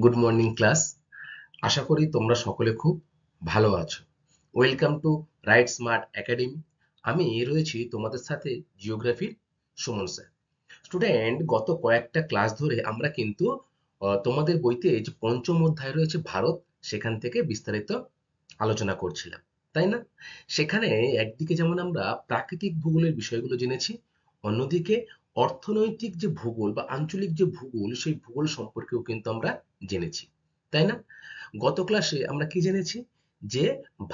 Good morning class. আশা করি তোমরা সকলে খুব ভালো আছো। Welcome to right smart academy. আমি রয়েছি তোমাদের সাথে জিওগ্রাফির সুমন স্যার। স্টুডেন্ট, গত কয়েকটা ক্লাস ধরে আমরা কিন্তু তোমাদের বইতে যে পঞ্চম অধ্যায় রয়েছে ভারত, সেখান থেকে বিস্তারিত আলোচনা করছিলাম, তাই না? সেখানে একদিকে যেমন আমরা প্রাকৃতিক ভূগোলের বিষয়গুলো জেনেছি, অন্যদিকে অর্থনৈতিক যে ভূগোল বা আঞ্চলিক যে ভূগোল, সেই ভূগোল সম্পর্কেও কিন্তু আমরা জেনেছি, তাই না? গত ক্লাসে আমরা কি জেনেছি? যে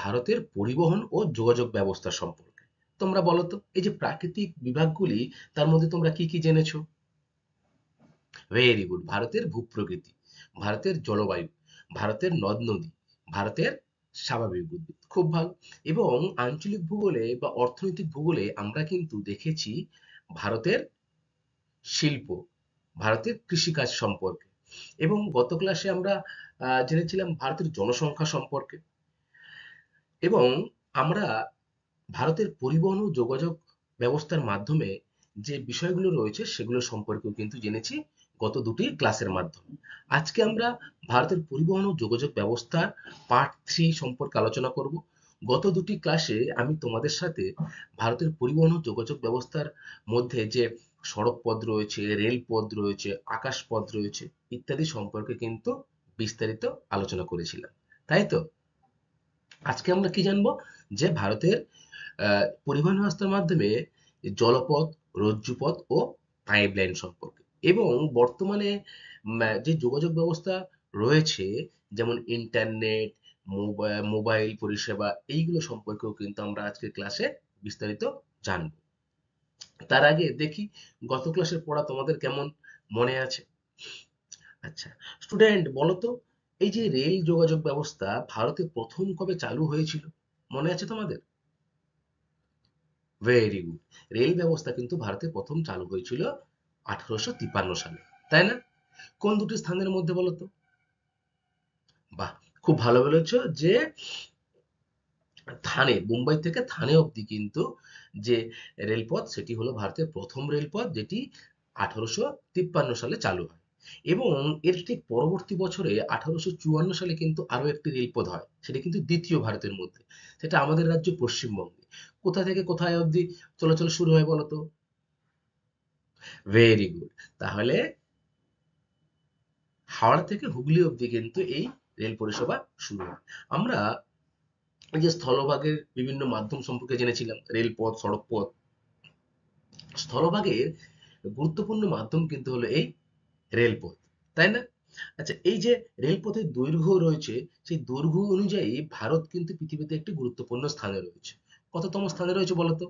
ভারতের পরিবহন ও যোগাযোগ ব্যবস্থা সম্পর্কে। তোমরা বলো তো, এই যে প্রাকৃতিক বিভাগগুলি, তার মধ্যে তোমরা কি কি জেনেছো? Very good. ভারতের ভূপ্রকৃতি, ভারতের জলবায়ু, ভারতের নদ নদী, ভারতের স্বাভাবিক উদ্ভিদ, খুব ভালো। এবং আঞ্চলিক ভূগোলে বা অর্থনৈতিক ভূগোলে আমরা কিন্তু দেখেছি ভারতের শিল্প, ভারতের কৃষিকাজ সম্পর্কে। এবং গত ক্লাসে আমরা জেনেছিলাম ভারতের জনসংখ্যা সম্পর্কে। এবং আমরা ভারতের পরিবহন ও যোগাযোগ ব্যবস্থার মাধ্যমে যে বিষয়গুলো রয়েছে সেগুলো সম্পর্কেও কিন্তু জেনেছি গত দুটি ক্লাসের মাধ্যমে। আজকে আমরা ভারতের পরিবহন ও যোগাযোগ ব্যবস্থার পার্ট 3 সম্পর্কে আলোচনা করব। গত দুটি ক্লাসে আমি তোমাদের সাথে ভারতের পরিবহন ও যোগাযোগ ব্যবস্থার মধ্যে যে সড়ক পথ রয়েছে, রেলপথ রয়েছে, আকাশপথ রয়েছে ইত্যাদি সম্পর্কে কিন্তু বিস্তারিত আলোচনা করেছিলাম, তাই তো? আজকে আমরা কি জানবো? যে ভারতের পরিবহন ব্যবস্থার মাধ্যমে জলপথ, রজ্জুপথ ও পাইপলাইন সম্পর্কে। এবং বর্তমানে যে যোগাযোগ ব্যবস্থা রয়েছে, যেমন ইন্টারনেট, মোবাইল পরিষেবা, এইগুলো সম্পর্কেও কিন্তু আমরা আজকের ক্লাসে বিস্তারিত জানবো। তার আগে দেখি গত ক্লাসের পড়া তোমাদের কেমন মনে আছে। আচ্ছা স্টুডেন্ট, বলো তো, এই যে রেল যোগাযোগ ব্যবস্থা ভারতে প্রথম কবে চালু হয়েছিল, মনে আছে তোমাদের? Very good. রেল ব্যবস্থা কিন্তু ভারতে প্রথম চালু হয়েছিল 1853 সালে, তাই না? কোন দুটি স্থানের মধ্যে বলো তো? বাহ, খুব ভালো বলেছো যে থানে, মুম্বাই থেকে থানে অবধি কিন্তু যে রেলপথ, সেটি হলো ভারতের প্রথম রেলপথ, যেটি 1853 সালে চালু হয়। এবং এর ঠিক পরবর্তী বছরে 1854 সালে কিন্তু আরো একটি রেলপথ হয়, সেটা কিন্তু দ্বিতীয় ভারতের মধ্যে। সেটা আমাদের রাজ্য পশ্চিমবঙ্গে। কোথা থেকে কোথায় অবধি চলাচল শুরু হয় বলো তো? Very good. তাহলে হাওড়া থেকে হুগলি অবধি কিন্তু এই রেল পরিষেবা শুরু হয়। আমরা এই যে স্থলভাগের বিভিন্ন মাধ্যম সম্পর্কে জেনেছিলাম, রেলপথ, সড়কপথ। স্থলভাগের গুরুত্বপূর্ণ মাধ্যম কিন্তু হলো এই রেলপথ, তাই না? আচ্ছা, এই যে রেলপথের দৈর্ঘ্য রয়েছে, সেই দৈর্ঘ্য অনুযায়ী ভারত কিন্তু পৃথিবীতে একটি গুরুত্বপূর্ণ স্থানে রয়েছে। কততম স্থানে রয়েছে বলতো?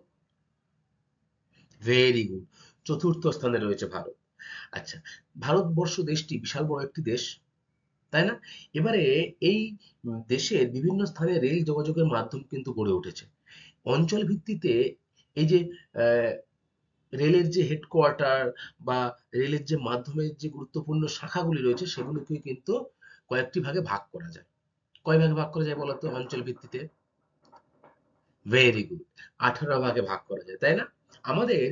Very good. চতুর্থ স্থানে রয়েছে ভারত। আচ্ছা, ভারতবর্ষ দেশটি বিশাল বড় একটি দেশ, তাই না? এবারে এই দেশের বিভিন্ন স্থানে রেল যোগাযোগের মাধ্যম কিন্তু গড়ে উঠেছে অঞ্চল ভিত্তিতে। এই যে আহ, রেলের যে হেডকোয়ার্টার বা রেলের যে মাধ্যমের যে গুরুত্বপূর্ণ শাখাগুলি রয়েছে, সেগুলোকে কিন্তু কয়েকটি ভাগে ভাগ করা যায়। কয় ভাগে ভাগ করা যায় বলতো অঞ্চল ভিত্তিতে? Very good. 18 ভাগে ভাগ করা যায়, তাই না? আমাদের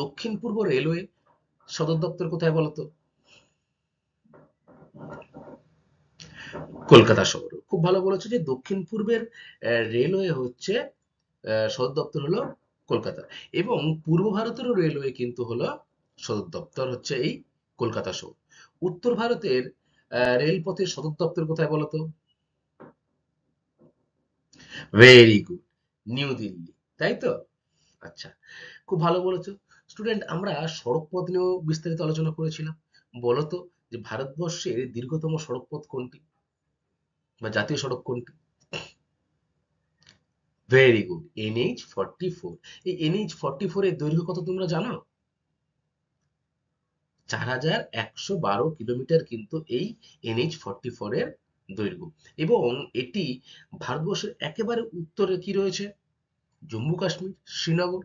দক্ষিণ পূর্ব রেলওয়ে সদর দপ্তর কোথায় বলতো? কলকাতা শহরে। খুব ভালো বলেছো যে দক্ষিণ পূর্বের রেলওয়ে হচ্ছে সদর দপ্তর হলো কলকাতা। এবং পূর্ব ভারতেরও রেলওয়ে কিন্তু হলো সদর দপ্তর হচ্ছে এই কলকাতা শহর। উত্তর ভারতের রেলপথের সদর দপ্তর কোথায় বলতো? ভেরি গুড, নিউ দিল্লি, তাই তো? আচ্ছা, খুব ভালো বলেছো। স্টুডেন্ট, আমরা সড়ক পথ নিয়েও বিস্তারিত আলোচনা করেছিলাম। বলতো যে ভারতবর্ষের দীর্ঘতম সড়ক পথ কোনটি বা জাতীয় সড়ক কোনটি? Very good, NH-44। এই NH-44 এর দৈর্ঘ্য কত তোমরা জানো? 4112 কিলোমিটার কিন্তু এই NH-44 এর দৈর্ঘ্য। এবং এটি ভারতবর্ষের একেবারে উত্তরে কি রয়েছে? জম্মু কাশ্মীর, শ্রীনগর।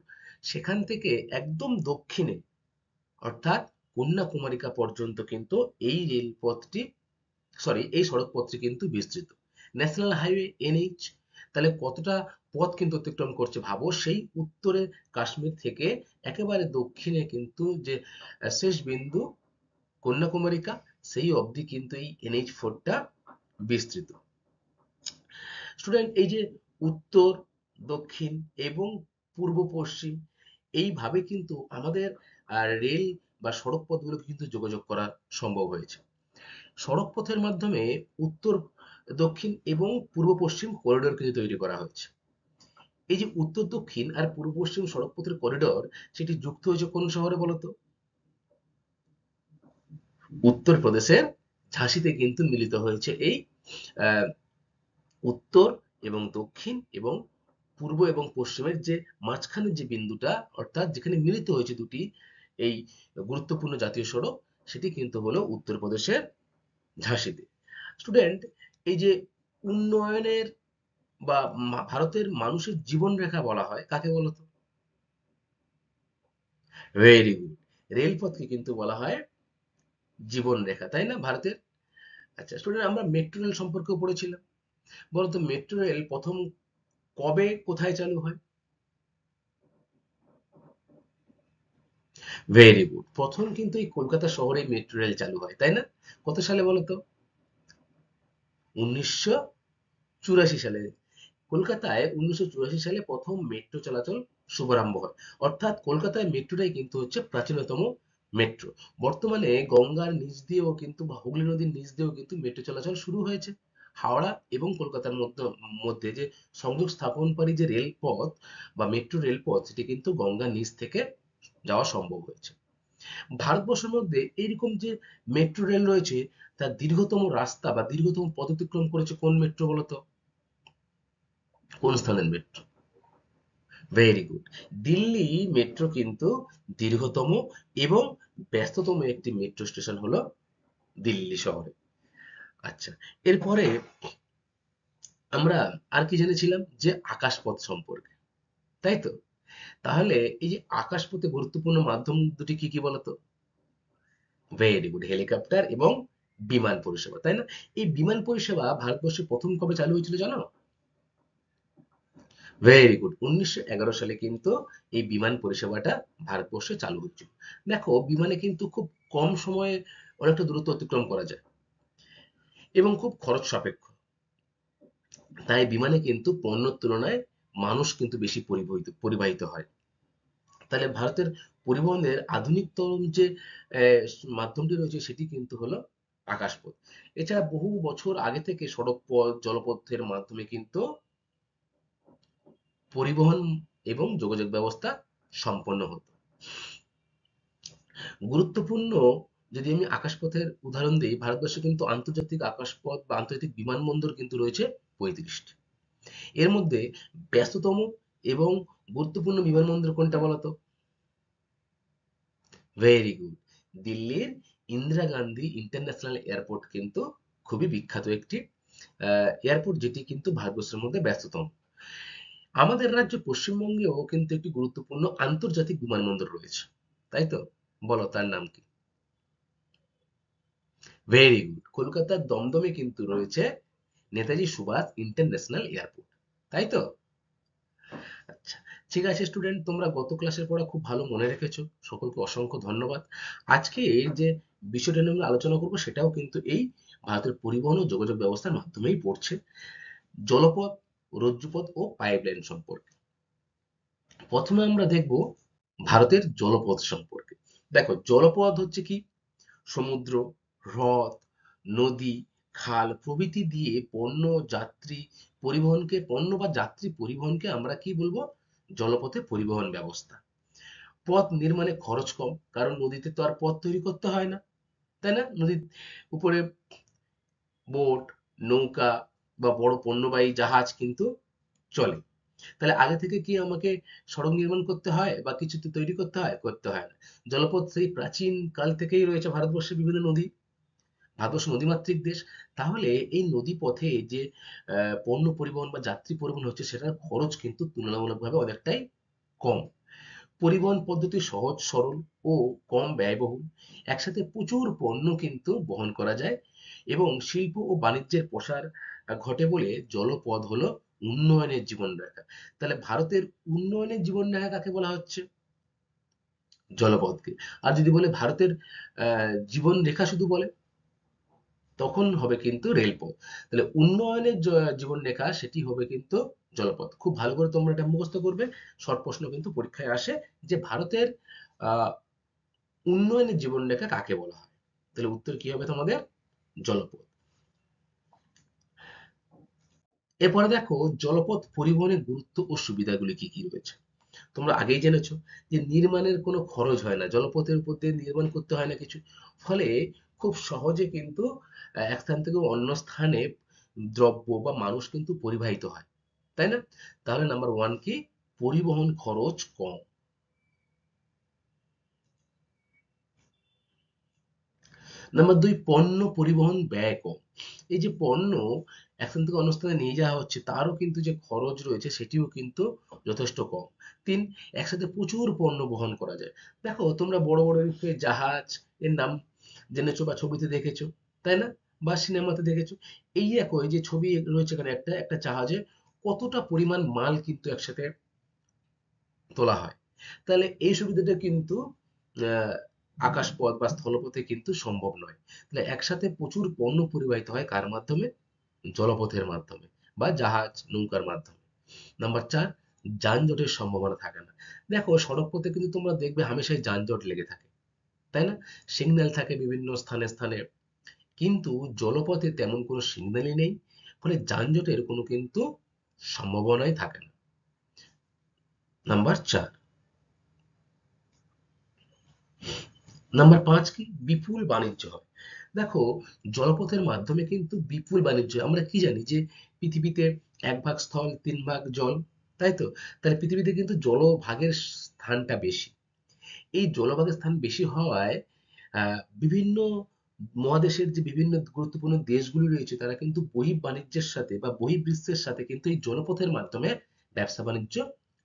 সেখান থেকে একদম দক্ষিণে, অর্থাৎ কন্যাকুমারিকা পর্যন্ত কিন্তু এই রেলপথটি, সরি, এই সড়ক পথটি কিন্তু বিস্তৃত। ন্যাশনাল হাইওয়ে NH, তাহলে কতটা পথ কিন্তু অতিক্রম করছে ভাবো। সেই উত্তরে কাশ্মীর থেকে একেবারে দক্ষিণে কিন্তু যে শেষ বিন্দু কন্যাকুমারিকা, সেই অবধি কিন্তু এই NH4টা বিস্তৃত। স্টুডেন্ট, এই যে উত্তর, দক্ষিণ এবং পূর্ব পশ্চিম, এইভাবে কিন্তু আমাদের রেল বা সড়ক পথগুলো কিন্তু যোগাযোগ করা সম্ভব হয়েছে। সড়ক পথের মাধ্যমে উত্তর, দক্ষিণ এবং পূর্ব পশ্চিম করিডোর কিন্তু তৈরি করা হয়েছে। এই যে উত্তর, দক্ষিণ আর পূর্ব পশ্চিম সড়ক পথের করিডোর, সেটি যুক্ত হয়েছে কোন শহরে বলতো? উত্তরপ্রদেশের ঝাঁসিতে কিন্তু মিলিত হয়েছে এই আহ, উত্তর এবং দক্ষিণ এবং পূর্ব এবং পশ্চিমের যে মাঝখানের যে বিন্দুটা, অর্থাৎ যেখানে মিলিত হয়েছে দুটি এই গুরুত্বপূর্ণ জাতীয় সড়ক, সেটি কিন্তু হলো উত্তরপ্রদেশের ঝাঁসিতে। স্টুডেন্ট, এই যে উন্নয়নের বা ভারতের মানুষের জীবনরেখা বলা হয় কাকে বলতো? ভেরি গুড, রেলপথকে কিন্তু বলা হয় জীবনরেখা, তাই না ভারতের? আচ্ছা স্টুডেন্ট, আমরা মেট্রো রেল সম্পর্কেও পড়েছিলাম। বলতো মেট্রো রেল প্রথম কবে কোথায় চালু হয়? ভেরি গুড, প্রথম কিন্তু এই কলকাতা শহরে মেট্রো রেল চালু হয়, তাই না? কত সালে বলতো? 1984 সালে। কলকাতায় 1984 সালে প্রথম মেট্রো চলাচল শুভারম্ভ হয়। অর্থাৎ কলকাতায় মেট্রোটাই কিন্তু হচ্ছে প্রাচীনতম মেট্রো। বর্তমানে গঙ্গার নিচ দিয়েও কিন্তু বা হুগলি নদীর নিচ দিয়েও কিন্তু মেট্রো চলাচল শুরু হয়েছে। হাওড়া এবং কলকাতার মধ্যে মধ্যে যে সংযোগ স্থাপনকারী যে রেলপথ বা মেট্রো রেলপথ, সেটি কিন্তু গঙ্গার নিচ থেকে যাওয়া সম্ভব হয়েছে। ভারতবর্ষের মধ্যে এইরকম যে মেট্রো রেল রয়েছে, তার দীর্ঘতম রাস্তা বা দীর্ঘতম পথ অতিক্রম করেছে কোন মেট্রো বলতো? কোন স্থানের metro? Very good, Delhi metro কিন্তু দীর্ঘতম এবং ব্যস্ততম একটি মেট্রো স্টেশন হলো দিল্লি শহরে। আচ্ছা, এরপরে আমরা আর কি জেনেছিলাম? যে আকাশপথ সম্পর্কে, তাই তো? তাহলে এই যে আকাশপথে গুরুত্বপূর্ণ মাধ্যম দুটি কি কি বলতো? ভেরি গুড, হেলিকপ্টার এবং বিমান পরিষেবা, তাই না? এই বিমান পরিষেবা ভারতবর্ষে প্রথম কবে চালু হয়েছিল জানো? ভেরি গুড, 1911 সালে কিন্তু এই বিমান পরিষেবাটা ভারতবর্ষে চালু হচ্ছিল। দেখো, বিমানে কিন্তু খুব কম সময়ে অনেকটা দূরত্ব অতিক্রম করা যায় এবং খুব খরচ সাপেক্ষ। তাই বিমানে কিন্তু পণ্যের তুলনায় মানুষ কিন্তু বেশি পরিবাহিত হয়। তাহলে ভারতের পরিবহনের আধুনিকতম যে মাধ্যমটি রয়েছে, সেটি কিন্তু হলো আকাশপথ। এছাড়া বহু বছর আগে থেকে সড়ক পথ, জলপথের মাধ্যমে কিন্তু পরিবহন এবং যোগাযোগ ব্যবস্থা সম্পন্ন হতো। গুরুত্বপূর্ণ যদি আমি আকাশপথের উদাহরণ দিই, ভারতবর্ষে কিন্তু আন্তর্জাতিক আকাশপথ বা আন্তর্জাতিক বিমানবন্দর কিন্তু রয়েছে 35টি। এর মধ্যে ব্যস্ততম এবং গুরুত্বপূর্ণ বিমানবন্দর কোনটা বলতো? ভেরি গুড, দিল্লির ইন্দিরা গান্ধী ইন্টারন্যাশনাল এয়ারপোর্ট কিন্তু খুবই বিখ্যাত একটি এয়ারপোর্ট, যেটি কিন্তু ভারতবর্ষের মধ্যে ব্যস্ততম। আমাদের রাজ্য পশ্চিমবঙ্গেও কিন্তু একটি গুরুত্বপূর্ণ আন্তর্জাতিক বিমানবন্দর রয়েছে, তাই তো? বলো তার নাম কি? ভেরি গুড, কলকাতার দমদমে কিন্তু রয়েছে নেতাজি সুভাষ ইন্টারন্যাশনাল এয়ারপোর্ট, তাই তো? আচ্ছা, ঠিক আছে স্টুডেন্ট, তোমরা গত ক্লাসের পড়া খুব ভালো মনে রেখেছো, সকলকে অসংখ্য ধন্যবাদ। আজকে এই যে বিষয়টা নিয়ে আমরা আলোচনা করবো, সেটাও কিন্তু এই ভারতের পরিবহন ও যোগাযোগ ব্যবস্থার মাধ্যমেই পড়ছে, জলপথ, রজ্জুপথ ও পাইপলাইন সম্পর্কে। প্রথমে আমরা দেখব ভারতের জলপথ সম্পর্কে। দেখো, জলপথ হচ্ছে কি? সমুদ্র, হ্রদ, নদী, খাল প্রভৃতি দিয়ে পণ্য বা যাত্রী পরিবহনকে আমরা কি বলবো? জলপথে পরিবহন ব্যবস্থা। পথ নির্মাণে খরচ কম, কারণ নদীতে তো আর পথ তৈরি করতে হয় না, তাই না? নদীর উপরে বোট, নৌকা বা বড় পণ্যবাহী জাহাজ কিন্তু চলে। তাহলে আগে থেকে কি আমাকে সড়ক নির্মাণ করতে হয় বা কিছু তো তৈরি করতে হয়? করতে হয় না। জলপথ সেই প্রাচীন কাল থেকেই রয়েছে ভারতবর্ষের বিভিন্ন নদী। ভারতবর্ষ নদীমাতৃক দেশ। তাহলে এই নদী পথে যে পণ্য পরিবহন বা যাত্রী পরিবহন হচ্ছে, সেটার খরচ কিন্তু তুলনামূলকভাবে অনেকটাই কম। পরিবহন পদ্ধতি সহজ সরল ও কম ব্যয়বহুল। একসাথে প্রচুর পণ্য কিন্তু বহন করা যায় এবং শিল্প ও বাণিজ্যের প্রসার ঘটে বলে জলপথ হলো উন্নয়নের জীবনরেখা। তাহলে ভারতের উন্নয়নের জীবনরেখা কাকে বলা হচ্ছে? জলপথকে। আর যদি বলে ভারতের জীবনরেখা শুধু বলে, তখন হবে কিন্তু রেলপথ। তাহলে উন্নয়নের জীবন রেখা সেটি হবে কিন্তু জলপথ। খুব ভালো করে তোমরা এটা মুখস্থ করবে। শর্ট প্রশ্ন কিন্তু পরীক্ষায় আসে যে ভারতের আহ, উন্নয়নের জীবন রেখা কাকে বলা হয়। তাহলে উত্তর কি হবে তোমাদের? জলপথ। এরপরে দেখো জলপথ পরিবহনের গুরুত্ব ও সুবিধাগুলি কি কি রয়েছে। তোমরা আগেই জেনেছো যে নির্মাণের কোনো খরচ হয় না, জলপথের উপর দিয়ে নির্মাণ করতে হয় না কিছু। ফলে খুব সহজে কিন্তু এক স্থান থেকে অন্য স্থানে দ্রব্য বা মানুষ কিন্তু পরিবাহিত হয়, তাই না? তাহলে নাম্বার ওয়ান কি? পরিবহন খরচ কম। নাম্বার দুই, পণ্য পরিবহন ব্যয় কম। এই যে পণ্য এক স্থান থেকে অন্য স্থানে নিয়ে যাওয়া হচ্ছে তারও কিন্তু যে খরচ রয়েছে সেটিও কিন্তু যথেষ্ট কম। তিন, একসাথে প্রচুর পণ্য বহন করা যায়। দেখো তোমরা বড় বড় জাহাজ এর নাম জেনেছো বা ছবিতে দেখেছো, তাই না? বা সিনেমাতে দেখেছো। এই দেখো এই যে ছবি রয়েছে এখানে একটা একটা জাহাজে কতটা পরিমাণ মাল কিন্তু একসাথে তোলা হয়। তাহলে এই সুবিধাটা কিন্তু আহ, আকাশপথ বা স্থলপথে কিন্তু সম্ভব নয়। তাহলে একসাথে প্রচুর পণ্য পরিবাহিত হয় কার মাধ্যমে? জলপথের মাধ্যমে বা জাহাজ নৌকার মাধ্যমে। নাম্বার চার, যানজটের সম্ভাবনা থাকে না। দেখো সড়ক পথে কিন্তু তোমরা দেখবে হামেশাই যানজট লেগে থাকে, তাই না? সিগন্যাল থাকে বিভিন্ন স্থানে স্থানে, কিন্তু জলপথে তেমন কোনো সিগন্যালই নেই। ফলে যানজটের কোনো কিন্তু সম্ভাবনাই থাকে না। নাম্বার চার। নাম্বার পাঁচ কি? বিপুল বাণিজ্য হয়। দেখো জলপথের মাধ্যমে কিন্তু বিপুল বাণিজ্য হয়। আমরা কি জানি যে পৃথিবীতে এক ভাগ স্থল তিন ভাগ জল, তাই তো? তাহলে পৃথিবীতে কিন্তু জলভাগের স্থানটা বেশি। এই জলভাগের স্থান বেশি হওয়ায় বিভিন্ন মহাদেশের যে বিভিন্ন গুরুত্বপূর্ণ দেশগুলি রয়েছে তারা কিন্তু বহির্বাণিজ্যের সাথে বা বহির্বিশ্বের সাথে কিন্তু এই জলপথের মাধ্যমে ব্যবসা বাণিজ্য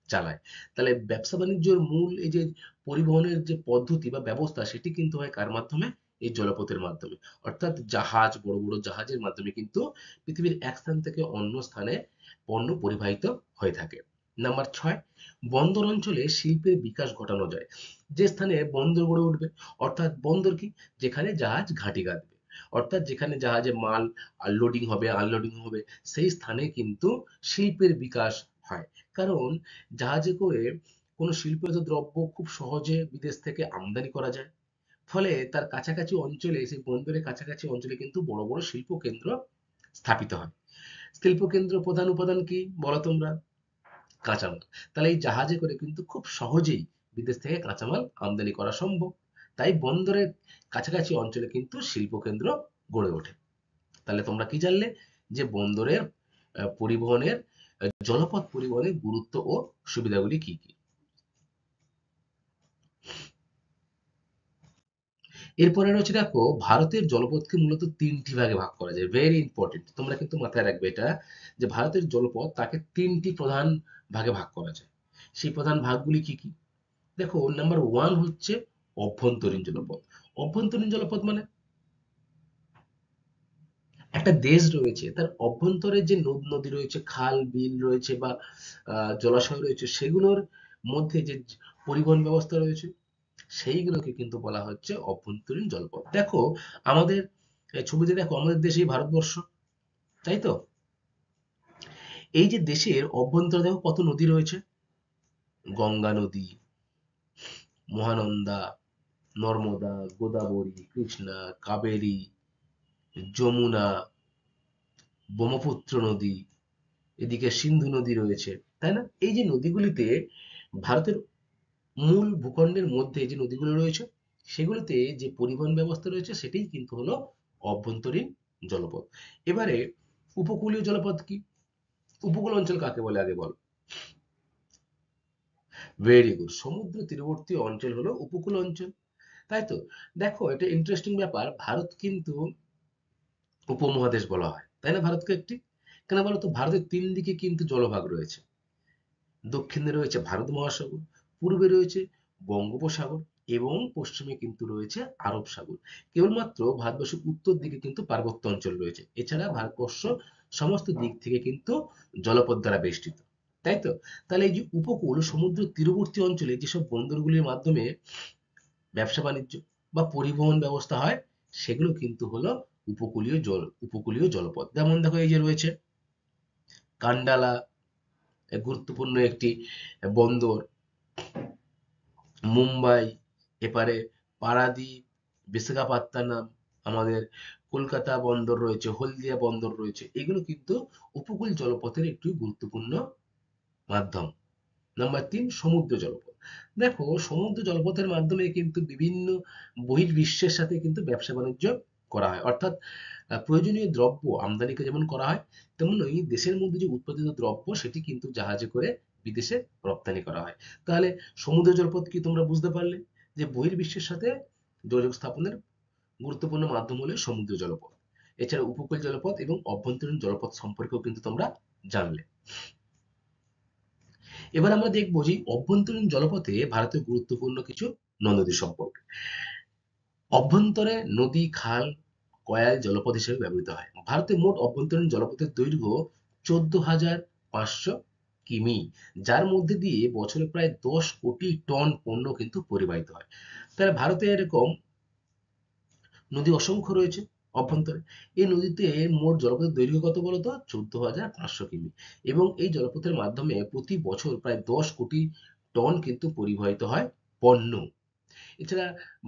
চালায়। তাহলে ব্যবসা বাণিজ্যের মূল এই যে পরিবহনের যে পদ্ধতি বা ব্যবস্থা সেটি কিন্তু হয় কার মাধ্যমে? এই জলপথের মাধ্যমে। অর্থাৎ জাহাজ, বড় বড় জাহাজের মাধ্যমে কিন্তু পৃথিবীর এক স্থান থেকে অন্য স্থানে পণ্য পরিবাহিত হয়ে থাকে। নাম্বার ছয়, বন্দর অঞ্চলে শিল্পের বিকাশ ঘটানো যায়। যে স্থানে বন্দর গড়ে উঠবে, অর্থাৎ বন্দর কি? যেখানে জাহাজ ঘাঁটি গাঁথবে, অর্থাৎ যেখানে জাহাজে মাল লোডিং হবে আনলোডিং হবে, সেই স্থানে কিন্তু শিল্পের বিকাশ হয়। কারণ জাহাজে করে কোনো শিল্পজাত দ্রব্য খুব সহজে বিদেশ থেকে আমদানি করা যায়। ফলে তার কাছাকাছি অঞ্চলে, সেই বন্দরের কাছাকাছি অঞ্চলে কিন্তু বড় বড় শিল্প কেন্দ্র স্থাপিত হয়। শিল্প কেন্দ্র প্রধান উপাদান কি বলো তোমরা? কাঁচামাল। তাহলে এই জাহাজে করে কিন্তু খুব সহজেই বিদেশ থেকে কাঁচামাল আমদানি করা সম্ভব। তাই বন্দরের কাছাকাছি অঞ্চলে কিন্তু শিল্প কেন্দ্র গড়ে ওঠে। তাহলে তোমরা কি জানলে যে বন্দরের পরিবহনের জলপথ পরিবহনের গুরুত্ব ও সুবিধাগুলি কি কি। এরপরে রয়েছে দেখো ভারতের জলপথকে মূলত তিনটি ভাগে ভাগ করা যায়। ভেরি ইম্পর্টেন্ট, তোমরা কিন্তু মাথায় রাখবে এটা, যে ভারতের জলপথ তাকে তিনটি প্রধান ভাগে ভাগ করা যায়। সেই প্রধান ভাগগুলি কি কি? দেখো নাম্বার ওয়ান হচ্ছে অভ্যন্তরীণ জলপথ। অভ্যন্তরীণ জলপথ মানে একটা দেশ রয়েছে তার অভ্যন্তরে যে নদ নদী রয়েছে, খাল বিল রয়েছে বা জলাশয় রয়েছে, সেগুলোর মধ্যে যে পরিবহন ব্যবস্থা রয়েছে সেইগুলোকে কিন্তু বলা হচ্ছে অভ্যন্তরীণ জলপথ। দেখো আমাদের ছবিতে দেখো আমাদের দেশেই ভারতবর্ষ, তাই তো? এই যে দেশের অভ্যন্তরে দেখো কত নদী রয়েছে। গঙ্গা নদী, মহানন্দা, নর্মদা, গোদাবরী, কৃষ্ণা, কাবেরী, যমুনা, ব্রহ্মপুত্র নদী, এদিকে সিন্ধু নদী রয়েছে, তাই না? এই যে নদীগুলিতে ভারতের মূল ভূখণ্ডের মধ্যে যে নদীগুলো রয়েছে সেগুলিতে যে পরিবহন ব্যবস্থা রয়েছে সেটাই কিন্তু হলো অভ্যন্তরীণ জলপথ। এবারে উপকূলীয় জলপথ কি? উপকূল অঞ্চল কাকে বলে আগে বল? ভেরি গুড, সমুদ্র তীরবর্তী অঞ্চল হলো উপকূল অঞ্চল, তাই তো? দেখো এটা ইন্টারেস্টিং ব্যাপার, ভারত কিন্তু উপমহাদেশ বলা হয়, তাই না ভারতকে একটি? কেন বলতো? ভারতের তিন দিকে কিন্তু জলভাগ রয়েছে। দক্ষিণে রয়েছে ভারত মহাসাগর, পূর্বে রয়েছে বঙ্গোপসাগর এবং পশ্চিমে কিন্তু রয়েছে আরব সাগর। কেবলমাত্র ভারতবর্ষের উত্তর দিকে কিন্তু পার্বত্য অঞ্চল রয়েছে। এছাড়া ভারতবর্ষ সমস্ত দিক থেকে কিন্তু জলপথ দ্বারা বেষ্টিত, তাই তো? তাহলে এই যে উপকূল সমুদ্র তীরবর্তী অঞ্চলে যেসব বন্দরগুলির মাধ্যমে ব্যবসা বাণিজ্য বা পরিবহন ব্যবস্থা হয় সেগুলো কিন্তু হলো উপকূলীয় জলপথ। যেমন দেখো এই যে রয়েছে কান্ডালা, গুরুত্বপূর্ণ একটি বন্দর, মুম্বাই, এপারে পারাদ্বীপ, বিশাখাপত্তনম, আমাদের কলকাতা বন্দর রয়েছে, হলদিয়া বন্দর রয়েছে, এগুলো কিন্তু উপকূল জলপথের একটি গুরুত্বপূর্ণ মাধ্যম। নাম্বার 3, সমুদ্র জলপথ। দেখো সমুদ্র জলপথের মাধ্যমে কিন্তু বিভিন্ন বহির্বিশ্বের সাথে কিন্তু ব্যবসা বাণিজ্য করা হয়, অর্থাৎ প্রয়োজনীয় দ্রব্য আমদানিকে যেমন করা হয়, তেমনই দেশের মধ্যে যে উৎপাদিত দ্রব্য সেটি কিন্তু জাহাজে করে বিদেশে রপ্তানি করা হয়। তাহলে সমুদ্র জলপথ কি তোমরা বুঝতে পারলে যে বহির্বিশ্বের সাথে যোগাযোগ স্থাপনের গুরুত্বপূর্ণ মাধ্যম হলো সমুদ্র জলপথ। এছাড়া উপকূল জলপথ এবং অভ্যন্তরীণ জলপথ সম্পর্কেও কিন্তু তোমরা জানলে। এবার আমরা দেখবো যে অভ্যন্তরীণ জলপথে ভারতের গুরুত্বপূর্ণ কিছু নদী সম্পর্কে। অভ্যন্তরে নদী, খাল, কয়াল জলপথ হিসেবে ব্যবহৃত হয়। ভারতের মোট অভ্যন্তরীণ জলপথের দৈর্ঘ্য 14,500 কিমি, যার মধ্যে দিয়ে বছরে প্রায় 10 কোটি টন পণ্য কিন্তু পরিবাহিত হয়। তাহলে ভারতে এরকম নদী অসংখ্য রয়েছে অভ্যন্তরে। এই নদীতে মোট জলপথের দৈর্ঘ্য কত বলতো? 14,500 কিমি। এবং এই জলপথের মাধ্যমে প্রতি বছর প্রায় 10 কোটি টন কিন্তু পরিবাহিত হয় পণ্য। এছাড়া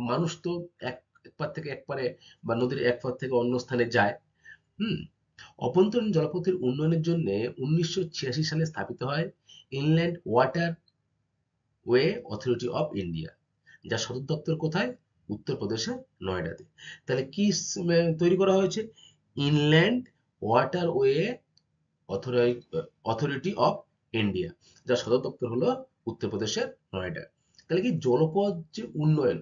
মানুষ তো এক এক পার থেকে এক পারে বা নদীর এক পার থেকে অন্য স্থানে যায়। হুম। অভ্যন্তরীণ জলপথের উন্নয়নের জন্য 1986 সালে স্থাপিত হয় inland water way authority of India, যার সদর দপ্তর কোথায়? উত্তরপ্রদেশের নয়ডাতে। তাহলে কি তৈরি করা হয়েছে? Inland water way authority of India, যার সদর দপ্তর হলো উত্তরপ্রদেশের নয়ডা। তাহলে কি জলপথ যে উন্নয়ন,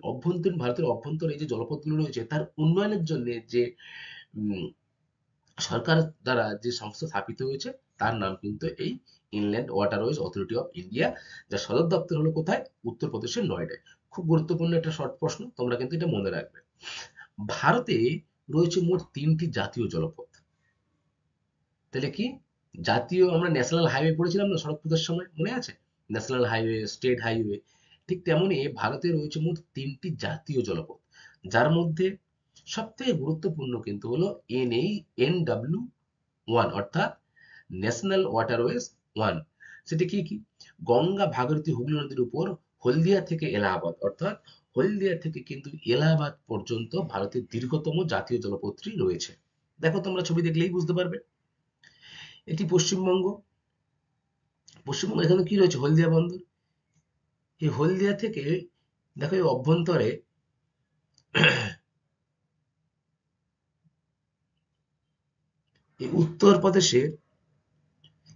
ভারতের অভ্যন্তরে এই যে জলপথগুলো রয়েছে তার উন্নয়নের জন্য যে উম, সরকার দ্বারা যে সংস্থা স্থাপিত হয়েছে তার নাম কিন্তু এই inland waterways authority of India, যার সদর দপ্তর হলো কোথায়? উত্তরপ্রদেশের নয়ডায়। খুব গুরুত্বপূর্ণ একটা শর্ট প্রশ্ন, তোমরা কিন্তু এটা মনে রাখবে। ভারতে রয়েছে মোট 3টি জাতীয় জলপথ। তাহলে কি? জাতীয়, আমরা ন্যাশনাল হাইওয়ে পড়েছিলাম না সড়ক পথের সময়, মনে আছে? National highway, state highway. ঠিক তেমনি ভারতে রয়েছে মোট 3টি জাতীয় জলপথ, যার মধ্যে সব থেকে গুরুত্বপূর্ণ কিন্তু হলো NW1, অর্থাৎ ন্যাশনাল ওয়াটারওয়েজ 1। সেটি কি কি? গঙ্গা, ভাগীরথী, হুগলি নদীর উপর হলদিয়া থেকে এলাহাবাদ, অর্থাৎ হলদিয়া থেকে কিন্তু এলাহাবাদ পর্যন্ত ভারতের দীর্ঘতম জাতীয় জলপথটি রয়েছে। দেখো তোমরা ছবি দেখলেই বুঝতে পারবে। এটি পশ্চিমবঙ্গ। পশ্চিমবঙ্গ এখানে কি রয়েছে? হলদিয়া বন্দর। এই হলদিয়া থেকে দেখো এই অভ্যন্তরে এই উত্তরপ্রদেশের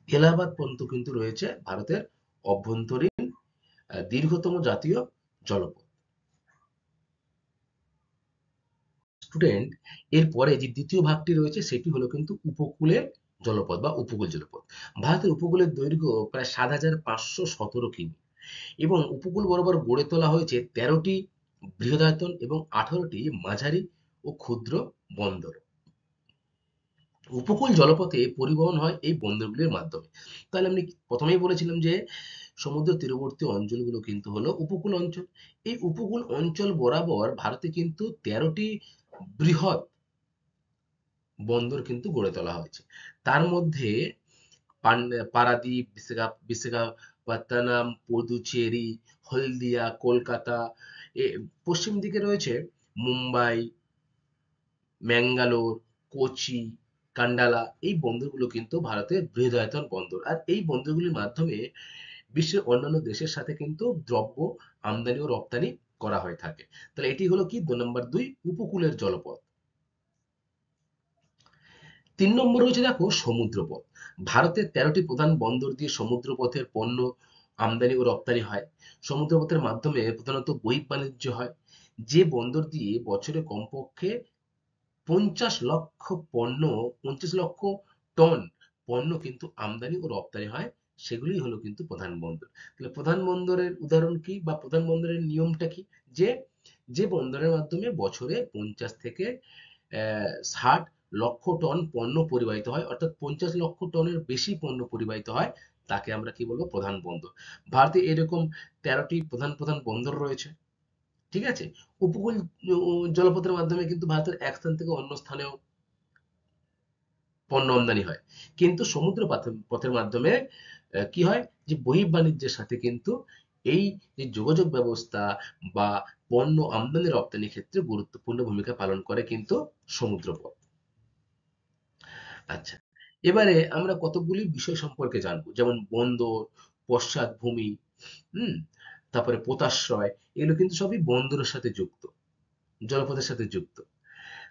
এলাহাবাদ পর্যন্ত কিন্তু রয়েছে ভারতের অভ্যন্তরীণ দীর্ঘতম জাতীয় জলপথ। স্টুডেন্ট, এরপরে যে দ্বিতীয় ভাগটি রয়েছে সেটি হলো কিন্তু উপকূলের জলপথ বা উপকূল জলপথ। ভারতের উপকূলের দৈর্ঘ্য প্রায় 7,517 কিমি এবং উপকূল বরাবর গড়ে তোলা হয়েছে 13টি বৃহদায়তন এবং 18টি মাঝারি ও ক্ষুদ্র বন্দর। উপকূল জলপথে পরিবহন হয় এই বন্দরগুলির মাধ্যমে। তাহলে আমি প্রথমেই বলেছিলাম যে সমুদ্র তীরবর্তী অঞ্চলগুলো কিন্তু হলো উপকূল অঞ্চল। এই উপকূল অঞ্চল বরাবর ভারতে কিন্তু 13টি বৃহৎ বন্দর কিন্তু গড়ে তোলা হয়েছে। তার মধ্যে পারাদ্বীপ, বিশাখাপত্তনম, পুদুচেরি, হলদিয়া, কলকাতা, পশ্চিম দিকে রয়েছে মুম্বাই, ম্যাঙ্গালোর, কোচি, কান্ডালা। এই বন্দরগুলো কিন্তু ভারতের বৃহদায়তন বন্দর। আর এই বন্দরগুলির মাধ্যমে বিশ্বের অন্যান্য দেশের সাথে কিন্তু দ্রব্য আমদানি ও রপ্তানি করা হয়ে থাকে। তাহলে এটি হলো কি? নাম্বার 2, উপকূলের জলপথ। 3 নম্বর হচ্ছে দেখো সমুদ্রপথ। ভারতের 13টি প্রধান বন্দর দিয়ে সমুদ্রপথের পণ্য আমদানি ও রপ্তানি হয়। সমুদ্রপথের মাধ্যমে প্রধানত বহিঃবাণিজ্য হয়। যে বন্দর দিয়ে বছরে কমপক্ষে 50 লক্ষ পণ্য 50 লক্ষ টন পণ্য কিন্তু আমদানি ও রপ্তানি হয়, সেগুলি হলো কিন্তু প্রধান বন্দর। তাহলে প্রধান বন্দরের উদাহরণ কি বা প্রধান বন্দরের নিয়মটা কি? যে যে বন্দরের মাধ্যমে বছরে 50 থেকে 60 লক্ষ টন পণ্য পরিবাহিত হয়, অর্থাৎ 50 লক্ষ টনের বেশি পণ্য পরিবাহিত হয়, তাকে আমরা কি বলবো? প্রধান বন্দর। ভারতে এরকম 13টি প্রধান প্রধান বন্দর রয়েছে। ঠিক আছে? উপকূল জলপথের মাধ্যমে কিন্তু ভারতের এক স্থান থেকে অন্য স্থানেও পণ্য আমদানি হয়। কিন্তু সমুদ্র পথের মাধ্যমে কি হয়, যে বহির্বাণিজ্যের সাথে কিন্তু এই যে যোগাযোগ ব্যবস্থা বা পণ্য আমদানি রপ্তানির ক্ষেত্রে গুরুত্বপূর্ণ ভূমিকা পালন করে কিন্তু সমুদ্রপথ। আচ্ছা, এবারে আমরা কতগুলি বিষয় সম্পর্কে জানবো, যেমন বন্দর, পশ্চাৎভূমি, হুম, তারপরে পোতাশ্রয়, এগুলো কিন্তু সবই বন্দরের সাথে যুক্ত, জলপথের সাথে যুক্ত।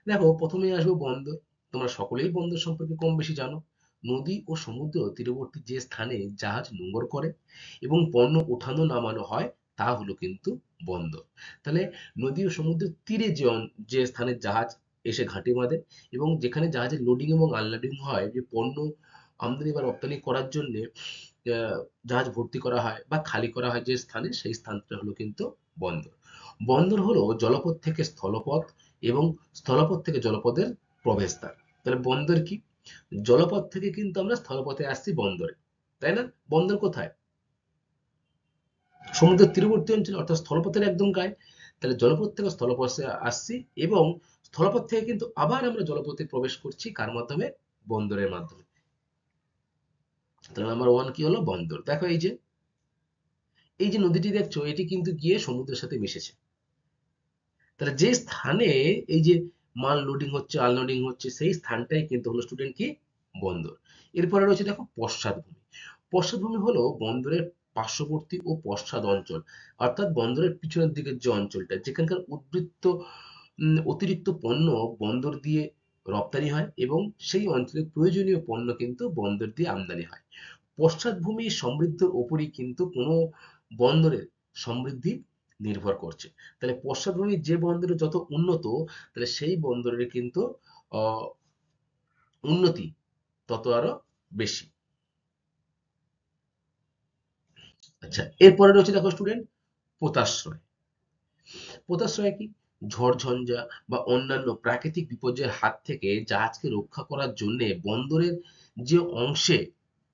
দেখো, প্রথমেই আসবো বন্দর। তোমরা সকলেই বন্দর সম্পর্কে কম বেশি জানো। নদী ও সমুদ্র তীরবর্তী যে স্থানে জাহাজ নোঙর করে এবং পণ্য ওঠানো নামানো হয়, তা হলো কিন্তু বন্দর। তাহলে নদী ও সমুদ্রের তীরে যে স্থানে জাহাজ এসে ঘাঁটি বাঁধে এবং যেখানে জাহাজের লোডিং এবং আনলোডিং হয়, যে পণ্য আমদানি বা রপ্তানি করার জন্য জাহাজ ভর্তি করা হয় বা খালি করা হয় যে স্থানে, সেই স্থানটা হলো কিন্তু বন্দর। বন্দর হলো জলপথ থেকে স্থলপথ এবং স্থলপথ থেকে জলপথের প্রবেশদ্বার। তাহলে বন্দর কি? জলপথ থেকে কিন্তু আমরা স্থলপথে আসছি বন্দরে, তাই না? বন্দর কোথায়? সমুদ্রের তীরবর্তী অঞ্চলে, অর্থাৎ স্থলপথের একদম গায়ে। তাহলে জলপথ থেকে স্থলপথে আসছি এবং স্থলপথ থেকে কিন্তু আবার আমরা জলপথে প্রবেশ করছি, কার মাধ্যমে? বন্দরের মাধ্যমে। তাহলে নাম্বার ওয়ান কি হলো? বন্দর। দেখো, এই যে নদীটি দেখছো, এটি কিন্তু গিয়ে সমুদ্রের সাথে মিশেছে। তাহলে যে স্থানে এই যে মাল লোডিং হচ্ছে, আনলোডিং হচ্ছে, সেই স্থানটাই কিন্তু হলো স্টুডেন্ট কি? বন্দর। এরপরে রয়েছে দেখো পশ্চাৎভূমি। পশ্চাৎভূমি হলো বন্দরের পার্শ্ববর্তী ও পশ্চাৎ অঞ্চল, অর্থাৎ বন্দরের পিছনের দিকের যে অঞ্চলটা, যেখানকার অতিরিক্ত পণ্য বন্দর দিয়ে রপ্তানি হয় এবং সেই অঞ্চলে প্রয়োজনীয় পণ্য কিন্তু বন্দর দিয়ে আমদানি হয়। পশ্চাৎভূমি সমৃদ্ধির ওপরই কিন্তু কোনো বন্দরের সমৃদ্ধি নির্ভর করছে। তাহলে পশ্চাৎভূমি যে বন্দরে যত উন্নত, তাহলে সেই বন্দরের কিন্তু আহ, উন্নতি তত আরো বেশি। আচ্ছা, এরপরে রয়েছে দেখো স্টুডেন্ট পোতাশ্রয়। পোতাশ্রয় কি? ঝড়-ঝঞ্ঝা বা অন্যান্য প্রাকৃতিক বিপর্যয়ের হাত থেকে জাহাজকে রক্ষা করার জন্য বন্দরের যে অংশে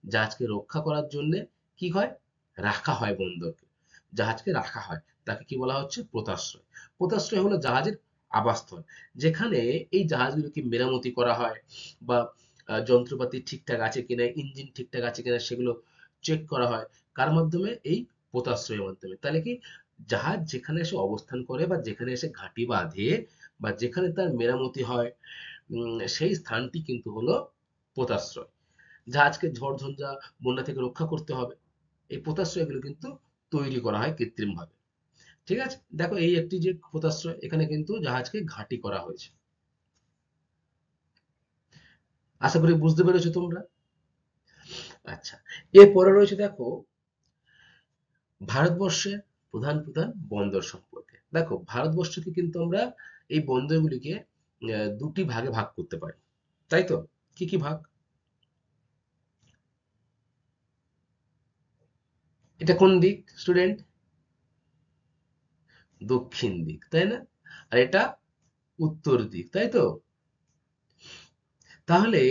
জাহাজকে রক্ষা করার জন্য কি হয়? রাখা হয় বন্দরকে। জাহাজকে রাখা হয়। তাকে কি বলা হচ্ছে? পোতাশ্রয়। পোতাশ্রয় হলো জাহাজের আবাসস্থল, যেখানে এই জাহাজগুলোকে মেরামতি করা হয় বা যন্ত্রপাতি ঠিকঠাক আছে কিনা, ইঞ্জিন ঠিকঠাক আছে কিনা, সেগুলো চেক করা হয়। কার মাধ্যমে? এই পোতাশ্রয়ের মাধ্যমে। তাহলে কি, জাহাজ যেখানে এসে অবস্থান করে বা যেখানে এসে ঘাঁটি বাঁধে বা যেখানে তার মেরামতি হয়, সেই স্থানটি কিন্তু হলো পোতাশ্রয়। জাহাজকে ঝড়-ঝঞ্ঝা, বন্যা থেকে রক্ষা করতে হবে। এই পোতাশ্রয়গুলো কিন্তু তৈরি করা হয় কৃত্রিমভাবে। ঠিক আছে? দেখো, এই একটি যে পোতাশ্রয়, এখানে কিন্তু জাহাজকে ঘাঁটি করা হয়েছে। আশা করি বুঝতে পেরেছো তোমরা। আচ্ছা, এরপরে রয়েছে দেখো ভারতবর্ষের প্রধান প্রধান বন্দর সম্পর্কে। দেখো, ভারতবর্ষকে কিন্তু আমরা এই বন্দরগুলিকে দুটি ভাগে ভাগ করতে পারি, তাই তো? কি কি ভাগ? এটা কোন দিক স্টুডেন্ট? দক্ষিণ দিক, তাই না? আর এটা উত্তর দিক, তাই তো? তাহলে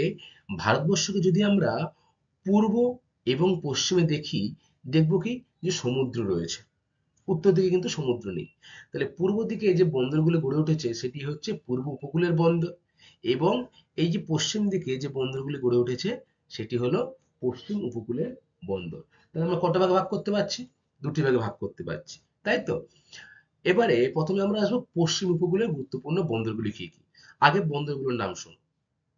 ভারতবর্ষকে যদি আমরা পূর্ব এবং পশ্চিমে দেখি, দেখব কি, যে সমুদ্র রয়েছে। উত্তর দিকে কিন্তু সমুদ্র নেই। তাহলে পূর্ব দিকে যে বন্দরগুলো গড়ে উঠেছে, সেটি হচ্ছে পূর্ব উপকূলের বন্দর, এবং এই যে পশ্চিম দিকে যে বন্দরগুলি গড়ে উঠেছে, সেটি হলো পশ্চিম উপকূলের বন্দর। তাহলে আমরা কটা ভাগে ভাগ করতে পারছি? দুটি ভাগে ভাগ করতে পারছি, তাই তো? এবারে প্রথমে আমরা আসবো পশ্চিম উপকূলের গুরুত্বপূর্ণ বন্দরগুলি কি কি। আগে বন্দরগুলোর নাম শোনো,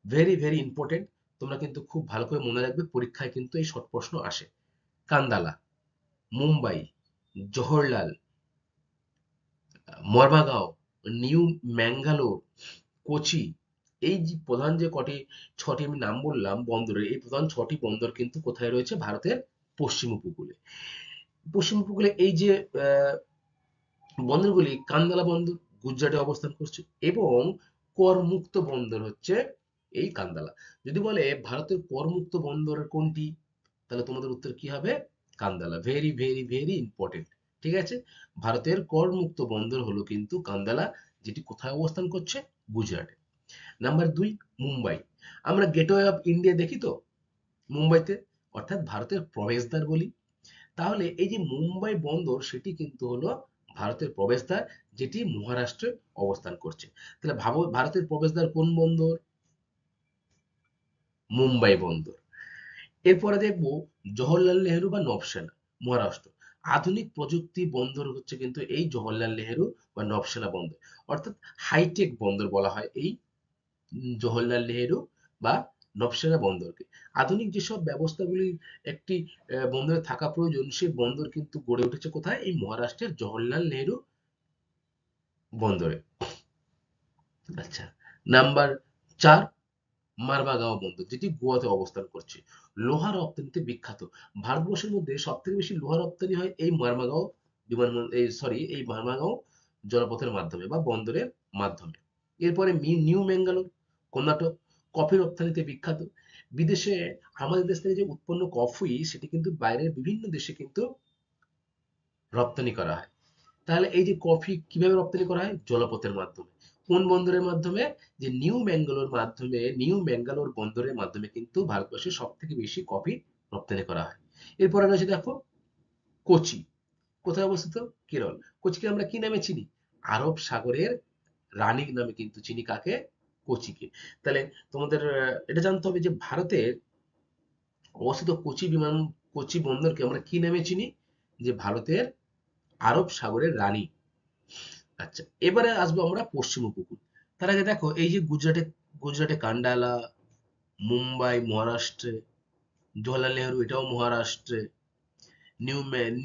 ভেরি ভেরি ইম্পর্টেন্ট। তোমরা কিন্তু খুব ভালো করে মনে রাখবে, পরীক্ষায় কিন্তু এই শর্ট প্রশ্ন আসে। কান্দালা, মুম্বাই, জওহরলাল, মরমাগাঁও, নিউ ম্যাঙ্গালোর, কোচি, এই যে প্রধান যে ছটি আমি নাম বললাম বন্দরের, এই প্রধান ছটি বন্দর কিন্তু কোথায় রয়েছে? ভারতের পশ্চিম উপকূলে। পশ্চিম উপকূলে এই যে আহ, বন্দরগুলি, কান্দালা বন্দর গুজরাটে অবস্থান করছে এবং করমুক্ত বন্দর হচ্ছে এই কান্দালা। যদি বলে ভারতের করমুক্ত বন্দর কোনটি, তাহলে তোমাদের উত্তর কি হবে? Kandla. Very very very important. ঠিক আছে? ভারতের করমুক্ত বন্দর হলো কিন্তু কান্দালা, যেটি কোথায় অবস্থান করছে? গুজরাটে। নাম্বার দুই, মুম্বাই। আমরা গেটওয়ে অফ ইন্ডিয়া দেখি তো মুম্বাইতে, অর্থাৎ ভারতের প্রবেশদ্বার বলি। তাহলে এই যে মুম্বাই বন্দর, সেটি কিন্তু হলো ভারতের প্রবেশদ্বার, যেটি মহারাষ্ট্রে অবস্থান করছে। তাহলে ভাবো, ভারতের প্রবেশদ্বার কোন বন্দর? মুম্বাই বন্দর। এরপরে দেখবো জওহরলাল নেহেরু বা নবসেনা, মহারাষ্ট্র। আধুনিক প্রযুক্তি বন্দর হচ্ছে কিন্তু এই জওহরলাল নেহেরু বা নবসেনা বন্দর, অর্থাৎ হাইটেক বন্দর বলা হয় এই জওহরলাল নেহেরু বা নবসেনা বন্দরকে। আধুনিক যেসব ব্যবস্থাগুলি একটি বন্দরে থাকা প্রয়োজন, সেই বন্দর কিন্তু গড়ে উঠেছে কোথায়? এই মহারাষ্ট্রের জওহরলাল নেহেরু বন্দরে। আচ্ছা, নাম্বার 4, মারমাগাঁও বন্দর, যেটি গোয়াতে অবস্থান করছে। লোহা রপ্তানিতে বিখ্যাত। ভারতবর্ষের মধ্যে সব থেকে বেশি লোহা রপ্তানি হয় এই মারমাগাঁও এই মারমাগাঁও জলপথের মাধ্যমে বা বন্দরের মাধ্যমে। এরপরে নিউ ম্যাঙ্গালোর, কর্ণাটক, কফি রপ্তানিতে বিখ্যাত। বিদেশে আমাদের দেশ থেকে যে উৎপন্ন কফি, সেটি কিন্তু বাইরের বিভিন্ন দেশে কিন্তু রপ্তানি করা হয়। তাহলে এই যে কফি কিভাবে রপ্তানি করা হয়? জলপথের মাধ্যমে। কোন বন্দরের মাধ্যমে? যে নিউ ম্যাঙ্গালোর বন্দরের মাধ্যমে কিন্তু ভারতবর্ষে সব থেকে বেশি কফি রপ্তানি করা হয়। এরপরে রয়েছে দেখো কোচি, কোথায় অবস্থিত? কেরল। কোচিকে আমরা কি নামে চিনি? আরব সাগরের রানীর নামে কিন্তু চিনি কাকে? কোচিকে। তাহলে তোমাদের এটা জানতে হবে যে ভারতের অবস্থিত কোচি বন্দরকে আমরা কি নামে চিনি? যে ভারতের আরব সাগরের রানী। আচ্ছা, এবারে আসবো আমরা পশ্চিম উপকূল। তার আগে দেখো এই যে গুজরাটে কান্ডালা, মুম্বাই মহারাষ্ট্রে, জওহরলাল নেহরু এটাও মহারাষ্ট্রে,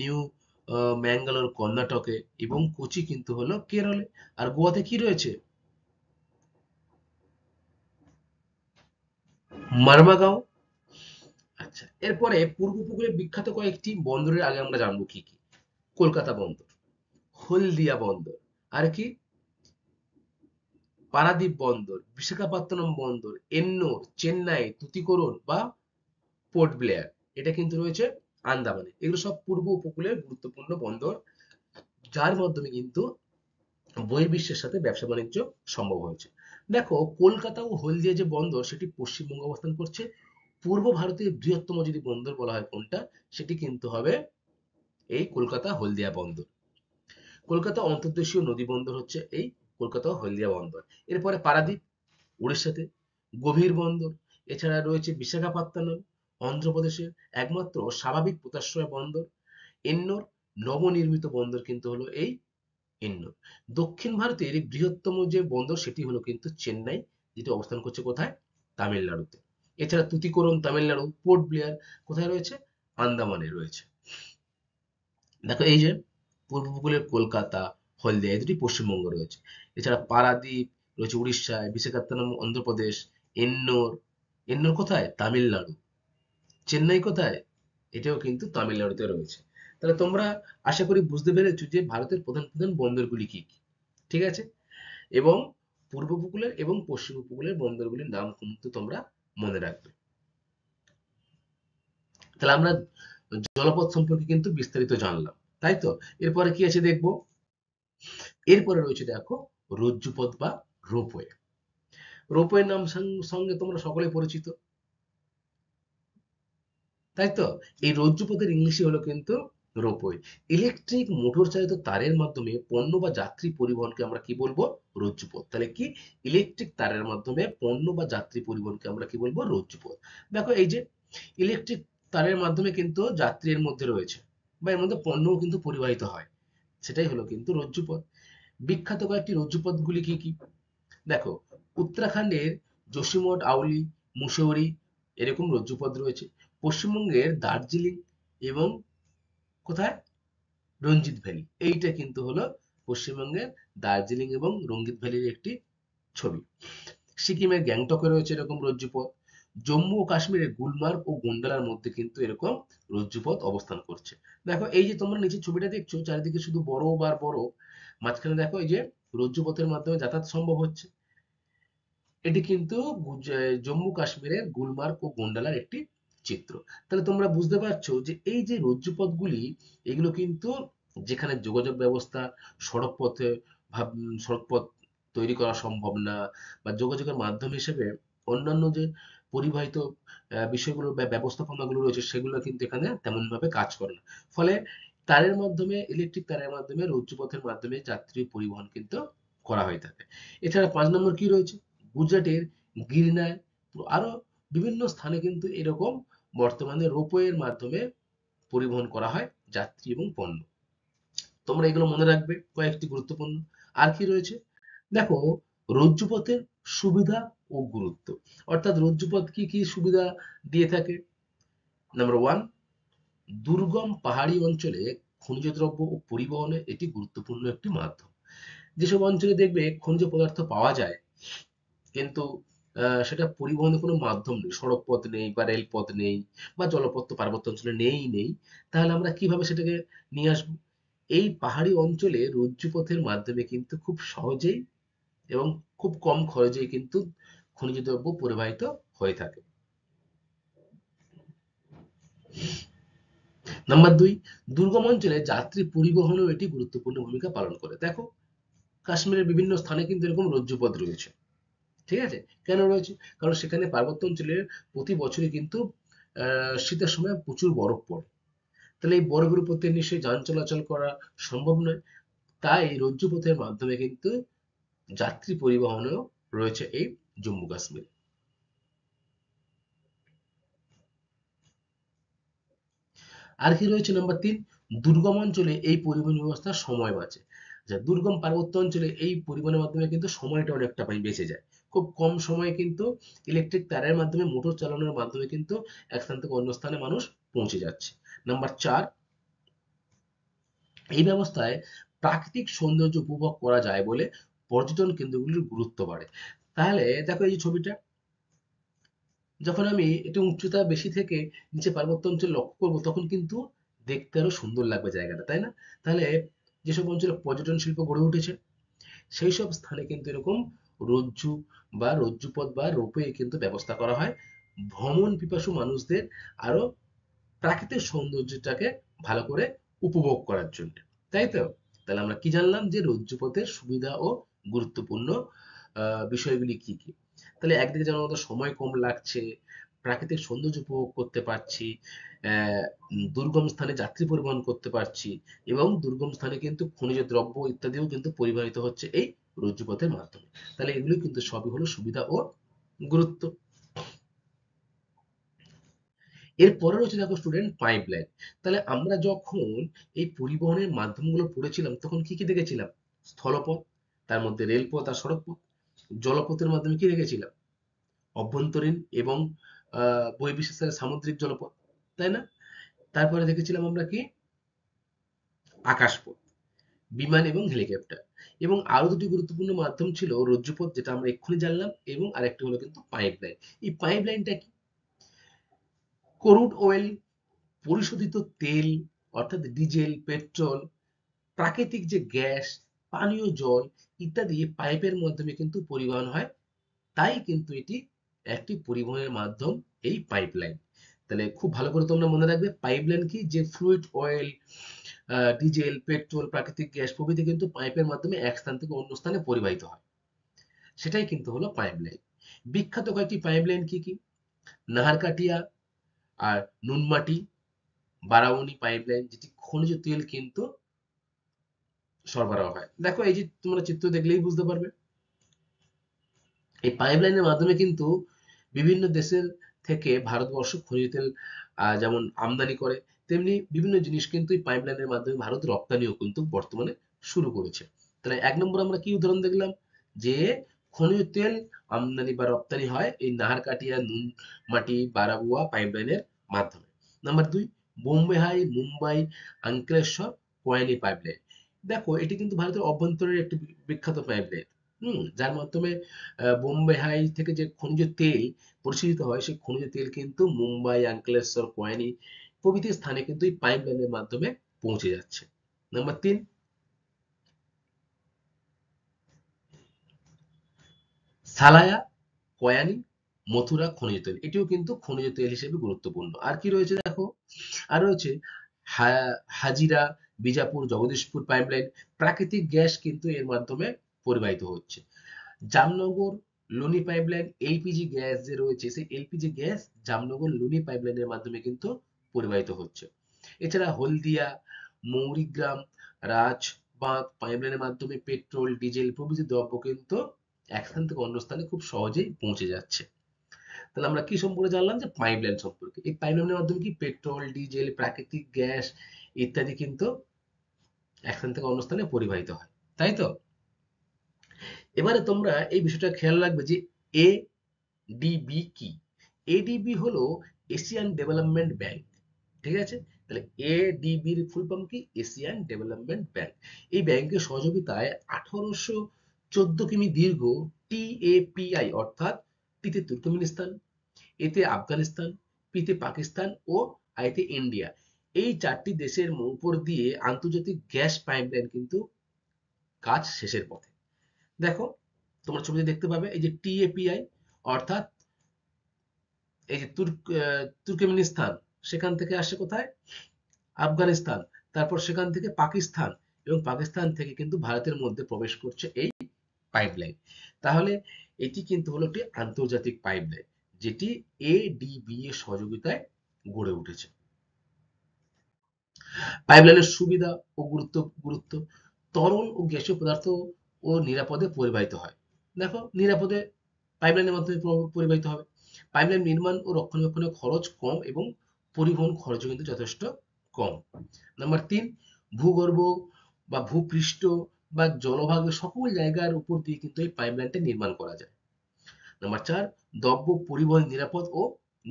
নিউ ম্যাঙ্গালোর কর্ণাটকে, এবং কোচি কিন্তু হলো কেরলে। আর গোয়াতে কি রয়েছে? মারমাগাঁও। আচ্ছা, এরপরে পূর্ব উপকূলের বিখ্যাত কয়েকটি বন্দরের আগে আমরা জানবো কি কি। কলকাতা বন্দর, হলদিয়া বন্দর, আর কি? পারাদ্বীপ বন্দর, বিশাখাপত্তনম বন্দর, এন্নোর, চেন্নাই, তুতিকোরিন বা পোর্ট ব্লেয়ার, এটা কিন্তু রয়েছে আন্দামানে। এগুলো সব পূর্ব উপকূলের গুরুত্বপূর্ণ বন্দর, যার মাধ্যমে কিন্তু বহির্বিশ্বের সাথে ব্যবসা বাণিজ্য সম্ভব হয়েছে। দেখো কলকাতা ও হলদিয়া যে বন্দর, সেটি পশ্চিমবঙ্গে অবস্থান করছে। পূর্ব ভারতের বৃহত্তম যদি বন্দর বলা হয় কোনটা, সেটি কিন্তু হবে এই কলকাতা হলদিয়া বন্দর। কলকাতা অন্তর্দেশীয় নদী বন্দর হচ্ছে এই কলকাতা ও হলদিয়া বন্দর। এরপরে পারাদ্বীপ, উড়িষ্যাতে গভীর বন্দর। এছাড়া রয়েছে বিশাখাপত্তনম, অন্ধ্রপ্রদেশের একমাত্র স্বাভাবিক পোতাশ্রয় বন্দর। এন্নোর, নবনির্মিত বন্দর কিন্তু হলো এই এন্নোর। দক্ষিণ ভারতের বৃহত্তম যে বন্দর, সেটি হলো কিন্তু চেন্নাই, যেটি অবস্থান করছে কোথায়? তামিলনাড়ুতে। এছাড়া তুতিকোরিন তামিলনাড়ু, পোর্ট ব্লেয়ার কোথায় রয়েছে? আন্দামানে রয়েছে। দেখো এই যে পূর্ব উপকূলের কলকাতা, হলদিয়া, এই দুটি পশ্চিমবঙ্গ রয়েছে। এছাড়া পারাদ্বীপ রয়েছে উড়িষ্যায়, বিশাখাপত্তনম অন্ধ্রপ্রদেশ, এন্নোর, এন্নোর কোথায়? তামিলনাড়ু। চেন্নাই কোথায়? এটাও কিন্তু তামিলনাড়ুতে রয়েছে। তাহলে তোমরা আশা করি বুঝতে পেরেছো যে ভারতের প্রধান প্রধান বন্দরগুলি কি কি। ঠিক আছে? এবং পূর্ব উপকূলের এবং পশ্চিম উপকূলের বন্দরগুলির নাম কিন্তু তোমরা মনে রাখবে। তাহলে আমরা জলপথ সম্পর্কে কিন্তু বিস্তারিত জানলাম, তাই তো? এরপরে কি আছে দেখবো। এরপরে রয়েছে দেখো রজ্জুপথ বা রোপওয়ে। রোপওয়ের নাম সঙ্গে তোমরা সকলে পরিচিত, তাই তো? এই রজ্জুপথের ইংলিশে হলো কিন্তু রোপওয়ে। ইলেকট্রিক মোটর চালিত তারের মাধ্যমে পণ্য বা যাত্রী পরিবহনকে আমরা কি বলবো? রজ্জুপথ। তাহলে কি? ইলেকট্রিক তারের মাধ্যমে পণ্য বা যাত্রী পরিবহনকে আমরা কি বলবো? রজ্জুপথ। দেখো এই যে ইলেকট্রিক তারের মাধ্যমে কিন্তু যাত্রী এর মধ্যে রয়েছে, বা এর মধ্যে পণ্যও কিন্তু পরিবাহিত হয়, সেটাই হলো কিন্তু রজ্জুপথ। বিখ্যাত কয়েকটি রজ্জুপথগুলি কি কি? দেখো উত্তরাখণ্ডের যোশীমঠ, আউলি, মুসৌরি, এরকম রজ্জুপথ রয়েছে। পশ্চিমবঙ্গের দার্জিলিং এবং কোথায়? রঞ্জিত ভ্যালি। এইটা কিন্তু হলো পশ্চিমবঙ্গের দার্জিলিং এবং রঞ্জিত ভ্যালির একটি ছবি। সিকিমের গ্যাংটকে রয়েছে এরকম রজ্জুপথ। জম্মু ও কাশ্মীরের গুলমার্গ ও গোন্ডালার মধ্যে কিন্তু এরকম রজ্জুপথ অবস্থান করছে। দেখো এই যে তোমরা নিচে ছবিটা দেখছো, চারিদিকে শুধু বরফ আর বরফ, মাঝখানে দেখো এই যে রজ্জুপথের মাধ্যমে যাতায়াত সম্ভব হচ্ছে। এটি কিন্তু জম্মু কাশ্মীরের গুলমার্গ ও গোন্ডালার একটি চিত্র। তাহলে তোমরা বুঝতে পারছো যে এই যে রজ্জুপথগুলি, এগুলো কিন্তু যেখানে যোগাযোগ ব্যবস্থা, সড়ক পথে সড়কপথ তৈরি করা সম্ভব না, বা যোগাযোগের মাধ্যম হিসেবে অন্যান্য যে পরিবাহিত বিষয়গুলো বা ব্যবস্থাপনাগুলো রয়েছে, সেগুলো কিন্তু এখানে তেমন ভাবে কাজ করে না। ফলে তারের মাধ্যমে, ইলেকট্রিক তারের মাধ্যমে, রজ্জুপথের মাধ্যমে যাত্রী পরিবহন কিন্তু করা হয়ে থাকে। এছাড়া 5 নম্বর কি রয়েছে? গুজরাটের গিরনায় আরো বিভিন্ন স্থানে কিন্তু এরকম বর্তমানে রোপওয়ের মাধ্যমে পরিবহন করা হয় যাত্রী এবং পণ্য। তোমরা এগুলো মনে রাখবে, কয়েকটি গুরুত্বপূর্ণ। আর কি রয়েছে দেখো, রজ্জুপথের সুবিধা ও গুরুত্ব, অর্থাৎ রজ্জুপথ কি কি সুবিধা দিয়ে থাকে। নাম্বার ওয়ান, দুর্গম পাহাড়ি অঞ্চলে খনিজ দ্রব্য ও পরিবহনে এটি গুরুত্বপূর্ণ একটি মাধ্যম। যেসব অঞ্চলে দেখবে খনিজ পদার্থ পাওয়া যায় কিন্তু সেটা পরিবহনের কোনো মাধ্যম নেই, সড়ক পথ নেই বা রেলপথ নেই বা জলপথ তো পার্বত্য অঞ্চলে নেই, তাহলে আমরা কিভাবে সেটাকে নিয়ে আসবো? এই পাহাড়ি অঞ্চলে রজ্জুপথের মাধ্যমে কিন্তু খুব সহজেই এবং খুব কম খরচেই কিন্তু খনিজ দ্রব্য পরিবাহিত হয়ে থাকে। নাম্বার দুই, দুর্গম অঞ্চলে যাত্রী পরিবহনেও এটি গুরুত্বপূর্ণ ভূমিকা পালন করে। দেখো, কাশ্মীরের বিভিন্ন স্থানে কিন্তু এরকম রজ্জুপথ রয়েছে, ঠিক আছে? কেন রয়েছে? কারণ সেখানে পার্বত্য অঞ্চলের প্রতি বছরই কিন্তু শীতের সময় প্রচুর বরফ পড়ে। তাহলে এই বরফের উপর দিয়ে নিশ্চয়ই যান চলাচল করা সম্ভব নয়। তাই রজ্জুপথের মাধ্যমে কিন্তু যাত্রী পরিবহনেও রয়েছে এই জম্মু কাশ্মীর। আর কি রয়েছে নাম্বার তিন, দুর্গম অঞ্চলে এই পরিবহন ব্যবস্থার সময় বাঁচে। আচ্ছা, দুর্গম পার্বত্য অঞ্চলে এই পরিবহনের মাধ্যমে কিন্তু সময়টা অনেকটা বেঁচে যায়। খুব কম সময়ে কিন্তু ইলেকট্রিক তারের মাধ্যমে, মোটর চালানোর মাধ্যমে কিন্তু এক স্থান থেকে অন্য স্থানে মানুষ পৌঁছে যাচ্ছে। নাম্বার চার, এই ব্যবস্থায় প্রাকৃতিক সৌন্দর্য উপভোগ করা যায় বলে পর্যটন কেন্দ্রগুলির গুরুত্ব বাড়ে। তাহলে দেখো এই যে ছবিটা, যখন আমি একটু উচ্চতা বেশি থেকে নিচে পার্বত্য অঞ্চল লক্ষ্য করবো তখন কিন্তু দেখতে আরো সুন্দর লাগবে জায়গাটা, তাই না? তাহলে যেসব অঞ্চলে পর্যটন শিল্প গড়ে উঠেছে সেই সব স্থানে কিন্তু এরকম রজ্জু বা রজ্জুপথ বা রোপওয়ে কিন্তু ব্যবস্থা করা হয় ভ্রমণ পিপাসু মানুষদের আরো প্রাকৃতিক সৌন্দর্যটাকে ভালো করে উপভোগ করার জন্য। তাই তো? তাহলে আমরা কি জানলাম যে রজ্জুপথের সুবিধা ও গুরুত্বপূর্ণ বিষয়গুলি কি কি। তাহলে একদিকে যেমন আমাদের সময় কম লাগছে, প্রাকৃতিক সৌন্দর্য উপভোগ করতে পারছি, দুর্গম স্থানে যাত্রী পরিবহন করতে পারছি এবং দুর্গম স্থানে কিন্তু খনিজ দ্রব্য ইত্যাদিও কিন্তু পরিবাহিত হচ্ছে এই রজ্জুপথের মাধ্যমে। তাহলে এগুলি কিন্তু সবই হলো সুবিধা ও গুরুত্ব। এরপরে রয়েছে দেখো স্টুডেন্ট পাইপলাইন। তাহলে আমরা যখন এই পরিবহনের মাধ্যমগুলো পড়েছিলাম তখন কি কি দেখেছিলাম? স্থলপথ, তার মধ্যে রেলপথ আর সড়কপথ। জলপথের মাধ্যমে কি দেখেছিলাম? অভ্যন্তরীণ এবং বহির্বিশ্বের সামুদ্রিক জলপথ, তাই না? তারপরে দেখেছিলাম আমরা কি? আকাশপথ, বিমান এবং হেলিকপ্টার। এবং আরো দুটি গুরুত্বপূর্ণ মাধ্যম ছিল রজ্জুপথ, যেটা আমরা এক্ষুনি জানলাম, এবং আরেকটি হলো কিন্তু পাইপলাইন। এই পাইপলাইনটা কি? ক্রুড অয়েল, পরিশোধিত তেল অর্থাৎ ডিজেল, পেট্রোল, প্রাকৃতিক যে গ্যাস, পানীয় জল ইত্যাদি পাইপের মাধ্যমে কিন্তু পরিবহন হয়। তাই কিন্তু এটি একটি পরিবহনের মাধ্যম, এই পাইপলাইন। তাহলে খুব ভালো করে তোমরা মনে রাখবে পাইপলাইন কি, যে ফ্লুইড অয়েল, ডিজেল, পেট্রোল, প্রাকৃতিক গ্যাস প্রভৃতি কিন্তু পাইপের মাধ্যমে এক স্থান থেকে অন্য স্থানে পরিবাহিত হয়, সেটাই কিন্তু হলো পাইপলাইন। বিখ্যাত কয়েকটি পাইপলাইন কি কি? নাহারকাটিয়া আর নুনমাটি বারাউনি পাইপলাইন, যেটি খনিজ তেল কিন্তু সরবরাহ হয়। দেখো এই যে তোমরা চিত্র দেখলেই বুঝতে পারবে, এই পাইপলাইনের মাধ্যমে কিন্তু বিভিন্ন দেশের থেকে ভারতবর্ষ খনিজ তেল যেমন আমদানি করে, তেমনি বিভিন্ন জিনিস কিন্তু এই পাইপলাইনের মাধ্যমে ভারত রপ্তানিও কিন্তু বর্তমানে শুরু করেছে। তাহলে এক নম্বর আমরা কি উদাহরণ দেখলাম, যে খনিজ তেল আমদানি বা রপ্তানি হয় এই নাহারকাটিয়া নুনমাটি বারাবুয়া পাইপলাইনের মাধ্যমে। নাম্বার দুই, বোম্বে হাই মুম্বাই আঙ্কলেশ্বর কোয়াইনি পাইপলাইন। দেখো এটি কিন্তু ভারতের অভ্যন্তরীণ একটি বিখ্যাত পাইপলাইন, যার মাধ্যমে বোম্বে হাই থেকে যে খনিজ তেল পরিশোধিত হয় সেই খনিজ তেল কিন্তু মুম্বাই, আঙ্কলেশ্বর, কোয়াইনি প্রভৃতি স্থানে কিন্তু এই পাইপলাইনের মাধ্যমে পৌঁছে যাচ্ছে। নাম্বার তিন, সালায়া, কয়ানি, মথুরা খনিজ তেল, এটিও কিন্তু খনিজ তেল হিসেবে গুরুত্বপূর্ণ। আর কি রয়েছে দেখো, আর রয়েছে হাজিরা, বিজাপুর, জগদীশপুর পাইপলাইন, প্রাকৃতিক গ্যাস কিন্তু এর মাধ্যমে পরিবাহিত হচ্ছে। Jamnagar Luni pipeline, LPG gas যে রয়েছে সেই এলপিজি গ্যাস জামনগর লুনি পাইপলাইনের মাধ্যমে কিন্তু পরিবাহিত হচ্ছে। এছাড়া হলদিয়া, মৌরিগ্রাম, রাজবাঁধ পাইপলাইনের মাধ্যমে পেট্রোল, ডিজেল প্রভৃতি দ্রব্য কিন্তু এক স্থান থেকে অন্য স্থানে খুব সহজেই পৌঁছে যাচ্ছে। তাহলে আমরা কি সম্পর্কে জানলাম, যে পাইপলাইন সম্পর্কে। এই পাইপলাইনের মাধ্যমে কি পেট্রোল, ডিজেল, প্রাকৃতিক গ্যাস ইত্যাদি কিন্তু এক স্থান থেকে অন্য স্থানে পরিবাহিত হয়, তাই তো? এবারে তোমরা এই বিষয়টা খেয়াল রাখবে যে এডিবি কি। এডিবি হলো এশিয়ান ডেভেলপমেন্ট ব্যাংক, ঠিক আছে? তাহলে এডিবির ফুল ফর্ম কি? Asian development bank. এই ব্যাংকের সহযোগিতায় 1814 কিমি দীর্ঘ টিএপিআই, অর্থাৎ টিতে তুর্কমেনিস্তান, এতে আফগানিস্তান, পিতে পাকিস্তান ও আইতে ইন্ডিয়া, এই 4টি দেশের উপর দিয়ে আন্তর্জাতিক গ্যাস পাইপলাইন কিন্তু কাজ শেষের পথে। দেখো, তোমরা ছবিতে দেখতে পাবে এই যে টিএপিআই, অর্থাৎ এই যে তুর্কমেনিস্তান, সেখান থেকে আসে কোথায়? আফগানিস্তান, তারপর সেখান থেকে পাকিস্তান, এবং পাকিস্তান থেকে কিন্তু ভারতের মধ্যে প্রবেশ করছে এই পাইপলাইন। তাহলে এটি কিন্তু হলো একটি আন্তর্জাতিক পাইপলাইন, যেটি এডিবি এর সহযোগিতায় গড়ে উঠেছে। পাইপলাইনের সুবিধা ও গুরুত্ব, তরল ও গ্যাসীয় পদার্থ ও নিরাপদে পরিবাহিত হয়। দেখো, নিরাপদে পাইপলাইনের মাধ্যমে পরিবাহিত হবে। পাইপলাইন নির্মাণ ও রক্ষণাবেক্ষণের খরচ কম এবং পরিবহন খরচও কিন্তু যথেষ্ট কম। নাম্বার 3, ভূগর্ভ বা ভূপৃষ্ঠ বা জলভাগের সকল জায়গার উপর দিয়ে কিন্তু এই পাইপলাইনটা নির্মাণ করা যায়। নাম্বার 4, দ্রব্য পরিবহন নিরাপদ ও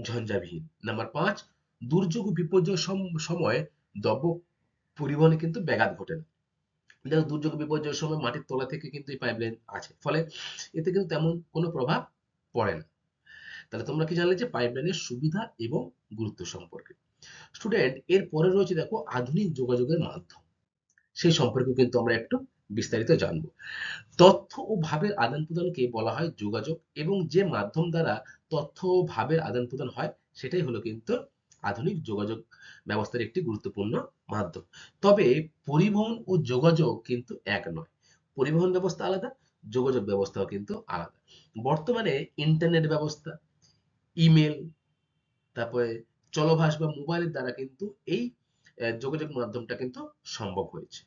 ঝঞ্ঝাবিহীন। নাম্বার 5, দুর্যোগ ও বিপর্যয়ের সময় দ্রব্য পরিবহনে কিন্তু ব্যাঘাত ঘটে না। দেখো, দুর্যোগ বিপর্যয়ের সময় মাটির তলা থেকে কিন্তু এই পাইপলাইন আছে, ফলে এতে কিন্তু তেমন কোনো প্রভাব পড়ে না। তাহলে তোমরা কি জানলে যে পাইপলাইনের সুবিধা এবং গুরুত্ব সম্পর্কে। স্টুডেন্ট, এর পরে রয়েছে দেখো আধুনিক যোগাযোগের মাধ্যম, সেই সম্পর্কে কিন্তু আমরা একটু বিস্তারিত জানবো। তথ্য ও ভাবের আদান প্রদানকে বলা হয় যোগাযোগ, এবং যে মাধ্যম দ্বারা তথ্য ও ভাবের আদান প্রদান হয় সেটাই হলো কিন্তু আধুনিক যোগাযোগ ব্যবস্থার একটি গুরুত্বপূর্ণ মাধ্যম। তবে পরিবহন ও যোগাযোগ কিন্তু এক নয়। পরিবহন ব্যবস্থা আলাদা, যোগাযোগ ব্যবস্থাও কিন্তু আলাদা। বর্তমানে ইন্টারনেট ব্যবস্থা, ইমেল, তারপরে চলভাষ বা মোবাইলের দ্বারা কিন্তু এই যোগাযোগ মাধ্যমটা কিন্তু সম্ভব হয়েছে।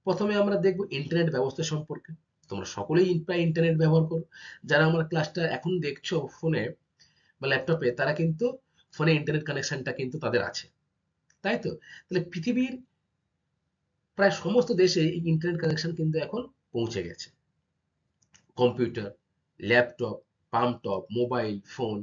প্রথমে আমরা দেখব ইন্টারনেট ব্যবস্থা সম্পর্কে। তোমরা সকলেই প্রায় ইন্টারনেট ব্যবহার করো। যারা আমার ক্লাসটা এখন দেখছো ফোনে বা ল্যাপটপে, তারা কিন্তু ফোনে ইন্টারনেট কানেকশনটা কিন্তু তাদের আছে, তাই তো? তাহলে পৃথিবীর প্রায় সমস্ত দেশে এই ইন্টারনেট কানেকশন কিন্তু এখন পৌঁছে গেছে। Computer, laptop, palmtop, mobile phone,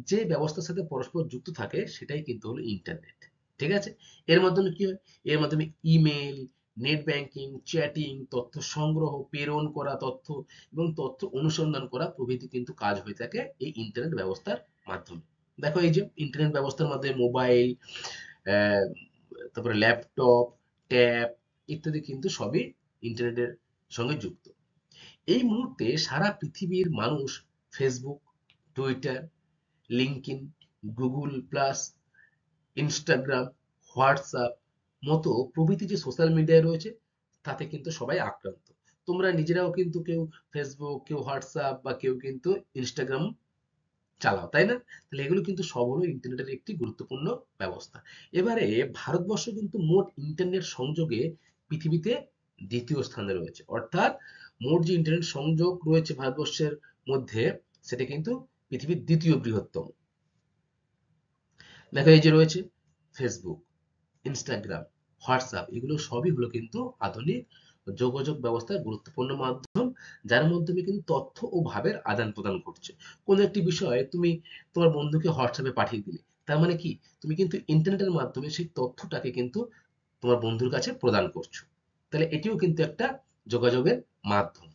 যে ব্যবস্থার সাথে পরস্পর যুক্ত থাকে সেটাই কিন্তু হলো ইন্টারনেট, ঠিক আছে? এর মাধ্যমে কি হয়? এর মাধ্যমে ইমেল, নেট ব্যাংকিং, চ্যাটিং, তথ্য সংগ্রহ, প্রেরণ করা তথ্য এবং তথ্য অনুসন্ধান করা প্রভৃতি কিন্তু কাজ হয়ে থাকে এই ইন্টারনেট ব্যবস্থার মাধ্যমে। দেখো, এই যে ইন্টারনেট ব্যবস্থার মাধ্যমে মোবাইল, আহ, তারপরে ল্যাপটপ, ট্যাব ইত্যাদি কিন্তু সবই ইন্টারনেটের সঙ্গে যুক্ত। এই মুহূর্তে সারা পৃথিবীর মানুষ Facebook, Twitter, LinkedIn, Google plus, Instagram, WhatsApp মতো প্রভৃতি যে সোশ্যাল মিডিয়া রয়েছে তাতে কিন্তু সবাই আক্রান্ত। তোমরা নিজেরাও কিন্তু কেউ ফেসবুক, কেউ হোয়াটসঅ্যাপ বা কেউ কিন্তু ইনস্টাগ্রাম চালাও, তাই না? তাহলে এগুলো কিন্তু সব হলো ইন্টারনেটের একটি গুরুত্বপূর্ণ ব্যবস্থা। এবারে ভারতবর্ষ কিন্তু মোট ইন্টারনেট সংযোগে পৃথিবীতে দ্বিতীয় স্থানে রয়েছে, অর্থাৎ মোট যে ইন্টারনেট সংযোগ রয়েছে ভারতবর্ষের মধ্যে, সেটা কিন্তু পৃথিবীর দ্বিতীয় বৃহত্তম। দেখো, এই যে রয়েছে ফেসবুক, ইনস্টাগ্রাম, হোয়াটসঅ্যাপ, এগুলো সবই হলো কিন্তু আধুনিক যোগাযোগ ব্যবস্থার গুরুত্বপূর্ণ মাধ্যম, যার মাধ্যমে কিন্তু তথ্য ও ভাবের আদান প্রদান ঘটছে। কোনো একটি বিষয় তুমি তোমার বন্ধুকে হোয়াটসঅ্যাপে পাঠিয়ে দিলে, তার মানে কি? তুমি কিন্তু ইন্টারনেটের মাধ্যমে সেই তথ্যটাকে কিন্তু তোমার বন্ধুর কাছে প্রদান করছো। তাহলে এটিও কিন্তু একটা যোগাযোগের মাধ্যম।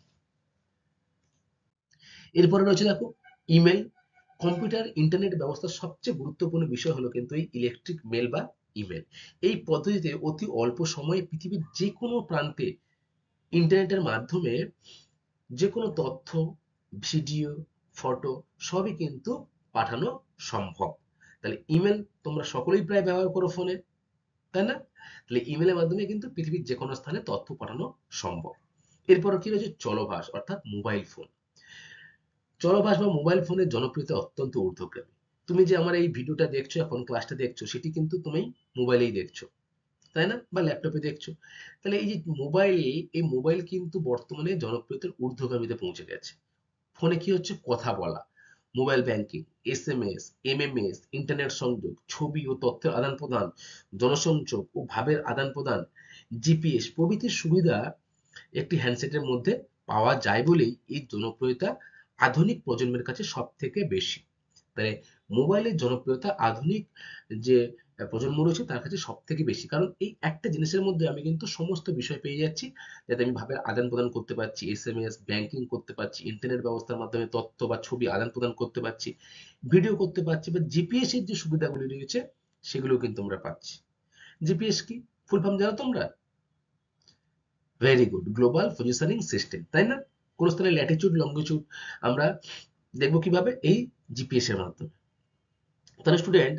এরপরে রয়েছে দেখো ইমেল। কম্পিউটার ইন্টারনেট ব্যবস্থার সবচেয়ে গুরুত্বপূর্ণ বিষয় হলো কিন্তু এই ইলেকট্রিক মেল বা ইমেল। এই পদ্ধতিতে অতি অল্প সময়ে পৃথিবীর যে কোনো প্রান্তে ইন্টারনেটের মাধ্যমে যে কোনো তথ্য, ভিডিও, ফটো সবই কিন্তু পাঠানো সম্ভব। তাহলে ইমেল তোমরা সকলেই প্রায় ব্যবহার করো ফোনে, তাই না? তাহলে ইমেলের মাধ্যমে কিন্তু পৃথিবীর যে কোনো স্থানে তথ্য পাঠানো সম্ভব। এরপর কি রয়েছে? চলভাষ, অর্থাৎ মোবাইল ফোন। চলভাষ বা মোবাইল ফোনের জনপ্রিয়তা অত্যন্ত ঊর্ধ্বগামী। তুমি যে আমার এই ভিডিওটা দেখছো, এখন ক্লাসটা দেখছো, সেটি কিন্তু তুমি মোবাইলেই দেখছো, তাই না? বা ল্যাপটপে দেখছো। তাহলে এই যে মোবাইল, এই মোবাইল কিন্তু বর্তমানে জনপ্রিয়তার ঊর্ধ্বগামীতে পৌঁছে গেছে। ফোনে কি হচ্ছে? কথা বলা, mobile banking, SMS, MMS, internet সংযোগ, ছবি ও তথ্যের আদান প্রদান, জনসংযোগ ও ভাবের আদান প্রদান, জিপিএস প্রভৃতির সুবিধা একটি হ্যান্ডসেটের মধ্যে পাওয়া যায় বলেই এই জনপ্রিয়তা আধুনিক প্রজন্মের কাছে সব থেকে বেশি। তাই মোবাইলের জনপ্রিয়তা আধুনিক যে প্রজন্ম রয়েছে তার কাছে সব থেকে বেশি, কারণ এই একটা জিনিসের মধ্যে আমি কিন্তু সমস্ত বিষয় পেয়ে যাচ্ছি, যাতে আমি ভাবের আদান প্রদান করতে পারছি, এসএমএস, ব্যাংকিং করতে পারছি, ইন্টারনেট ব্যবস্থার মাধ্যমে তথ্য বা ছবি আদান প্রদান করতে পারছি, ভিডিও করতে পারছি, বা জিপিএস এর যে সুবিধাগুলি রয়েছে সেগুলো কিন্তু আমরা পাচ্ছি। জিপিএস কি ফুল ফর্ম জানো তোমরা? Very good, global positioning system, তাই না? কোন স্থানে ল্যাটিটিউড লঙ্গিটিউড আমরা দেখবো কিভাবে? এই জিপিএস এর মাধ্যমে। তাহলে স্টুডেন্ট,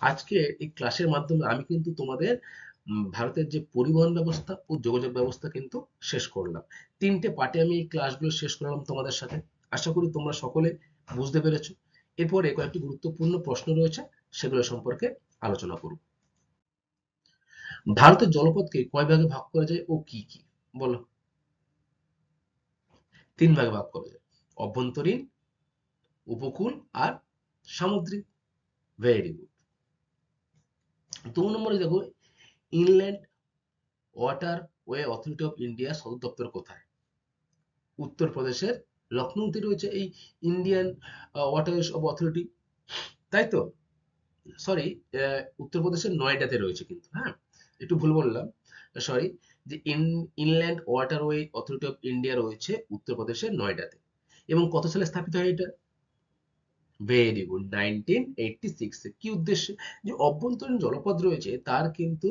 আজকে এই ক্লাসের মাধ্যমে আমি কিন্তু তোমাদের ভারতের যে পরিবহন ব্যবস্থা ও যোগাযোগ ব্যবস্থা কিন্তু শেষ করলাম। তিনটে পার্টে আমি এই ক্লাসগুলো শেষ করলাম তোমাদের সাথে। আশা করি তোমরা সকলে বুঝতে পেরেছো। এরপরে কয়েকটি গুরুত্বপূর্ণ প্রশ্ন রয়েছে, সেগুলো সম্পর্কে আলোচনা করব। ভারতের জলপথকে কয় ভাগে ভাগ করা যায় ও কি কি? বলো। তিন ভাগে ভাগ করা যায়: অভ্যন্তরীণ, উপকূল আর সামুদ্রিক। Very good. 2 নম্বরে দেখো, inland water way authority of India সদর দপ্তর কোথায়? উত্তরপ্রদেশের লখনৌতে রয়েছে এই ইন্ডিয়ান ওয়াটার অথরিটি, তাই তো? সরি, উত্তরপ্রদেশের নয়ডাতে রয়েছে কিন্তু, হ্যাঁ, একটু ভুল বললাম, সরি। যে inland waterway authority of India রয়েছে উত্তরপ্রদেশের নয়ডাতে। এবং কত সালে স্থাপিত হয় এটা? Very good, 1986। কি উদ্দেশ্যে? যে অভ্যন্তরীণ জলপথ রয়েছে তার কিন্তু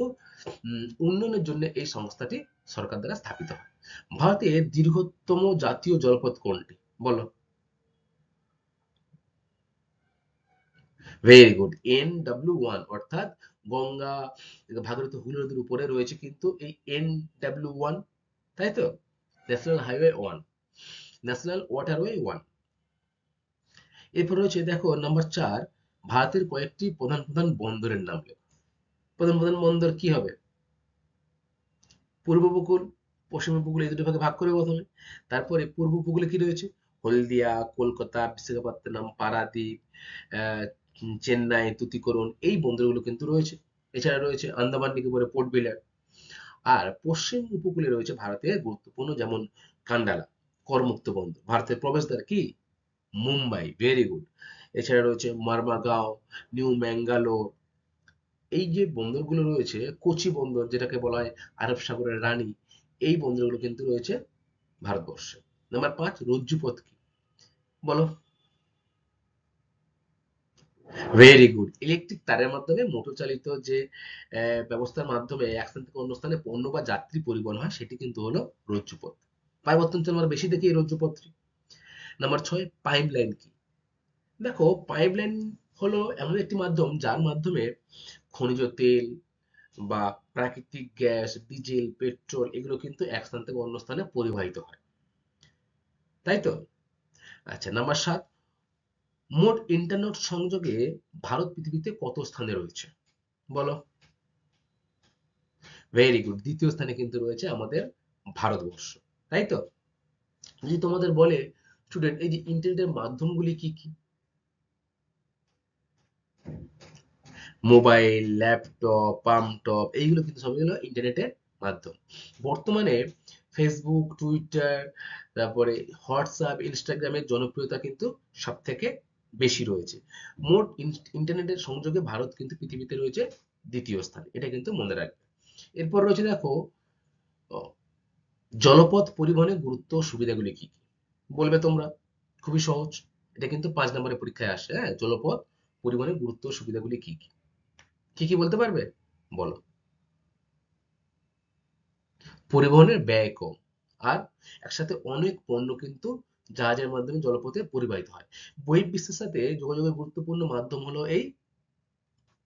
উন্নয়নের জন্য এই সংস্থাটি সরকার দ্বারা স্থাপিত হয়। ভারতের দীর্ঘতম জাতীয় জলপথ কোনটি? বলো। ভেরি গুড, NW1, অর্থাৎ গঙ্গা, ভাগীরথী, হুগলি নদীর উপরে রয়েছে কিন্তু এই NW1, তাই তো? National highway 1, national waterway 1। এরপর রয়েছে দেখো নাম্বার 4, ভারতের কয়েকটি প্রধান প্রধান বন্দরের নাম লেখো। প্রধান প্রধান বন্দর কি হবে? পূর্ব উপকূল, পশ্চিম উপকূল, এই দুটো ভাগে ভাগ করে প্রথমে। তারপরে পূর্ব উপকূলে কি রয়েছে? হলদিয়া, কলকাতা, বিশাখাপত্তনম, পারাদ্বীপ, আহ, চেন্নাই, তুতিকোরিন, এই বন্দরগুলো কিন্তু রয়েছে। এছাড়া রয়েছে আন্দামান নিকোবরে পোর্ট ব্লেয়ার। আর পশ্চিম উপকূলে রয়েছে ভারতের গুরুত্বপূর্ণ, যেমন কান্ডালা, করমুক্ত বন্দর। ভারতের প্রবেশদ্বার কি? মুম্বাই। Very good. এছাড়া রয়েছে মারমাগাঁও, নিউ ম্যাঙ্গালোর, এই যে বন্দরগুলো রয়েছে, কোচি বন্দর যেটাকে বলা হয় আরব সাগরের রানী, এই বন্দরগুলো কিন্তু রয়েছে ভারতবর্ষে। নাম্বার 5, রজ্জুপথ কি? বলো। ভেরি গুড, ইলেকট্রিক তারের মাধ্যমে মোটর চালিত যে ব্যবস্থার মাধ্যমে এক স্থান থেকে অন্য স্থানে পণ্য বা যাত্রী পরিবহন হয়, সেটি কিন্তু হলো রজ্জুপথ। পাইপত্তন আমরা বেশি দেখি এই রজ্জুপথটি। নাম্বার 6, পাইপ লাইন কি? দেখো, পাইপ লাইন হলো এমন একটি মাধ্যম যার মাধ্যমে খনিজ তেল বা প্রাকৃতিক গ্যাস, ডিজেল, পেট্রোল, এগুলো কিন্তু এক স্থান থেকে অন্য স্থানে পরিবাহিত হয়, তাই তো? আচ্ছা, নাম্বার 7, মোট ইন্টারনেট সংযোগে ভারত পৃথিবীতে কত স্থানে রয়েছে? বলো। ভেরি গুড, দ্বিতীয় স্থানে কিন্তু রয়েছে আমাদের ভারতবর্ষ, তাই তো? যদি তোমাদের বলে স্টুডেন্ট, এই যে ইন্টারনেটের মাধ্যমগুলি কি কি? মোবাইল, ল্যাপটপ, পাম্পটপ, এইগুলো কিন্তু সবই হলো ইন্টারনেটের মাধ্যম। বর্তমানে ফেসবুক, টুইটার, তারপরে হোয়াটসঅ্যাপ, ইনস্টাগ্রামের জনপ্রিয়তা কিন্তু সব থেকে বেশি রয়েছে। মোট ইন্টারনেটের সংযোগে ভারত কিন্তু পৃথিবীতে রয়েছে দ্বিতীয় স্থানে, এটা কিন্তু মনে রাখবে। এরপর রয়েছে দেখো, আহ, জলপথ পরিবহনের গুরুত্ব ও সুবিধাগুলি কি কি? বলবে তোমরা। খুবই সহজ, এটা কিন্তু 5 নম্বরের পরীক্ষায় আসে। হ্যাঁ, জলপথ পরিবহনের গুরুত্ব ও সুবিধাগুলি কি কি? কি কি বলতে পারবে? বলো। পরিবহনের ব্যয় কম, আর একসাথে অনেক পণ্য কিন্তু জাহাজের মাধ্যমে জলপথে পরিবাহিত হয়। বহির্বিশ্বের সাথে যোগাযোগের গুরুত্বপূর্ণ মাধ্যম হলো এই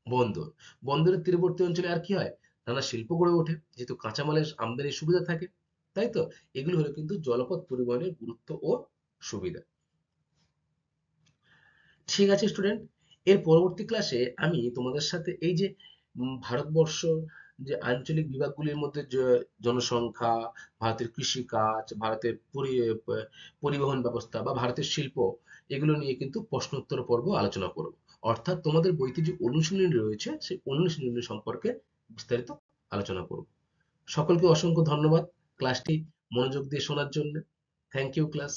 বন্দর। বন্দরের তীরবর্তী অঞ্চলে আর কি হয়? নানা শিল্প গড়ে ওঠে, যেহেতু কাঁচামালের আমদানির সুবিধা থাকে, তাই তো? এগুলো হলো কিন্তু জলপথ পরিবহনের গুরুত্ব ও সুবিধা। ঠিক আছে স্টুডেন্ট, এর পরবর্তী ক্লাসে আমি তোমাদের সাথে এই যে ভারতবর্ষ যে আঞ্চলিক বিভাগগুলির মধ্যে জনসংখ্যা, ভারতের কৃষিকাজ, ভারতের পরিবহন ব্যবস্থা বা ভারতের শিল্প, এগুলো নিয়ে কিন্তু প্রশ্নোত্তর পর্ব আলোচনা করব। অর্থাৎ তোমাদের বইতে যে অনুশীলনী রয়েছে সেই অনুশীলনী সম্পর্কে বিস্তারিত আলোচনা করব। সকলকে অসংখ্য ধন্যবাদ ক্লাসটি মনোযোগ দিয়ে শোনার জন্য। Thank you class.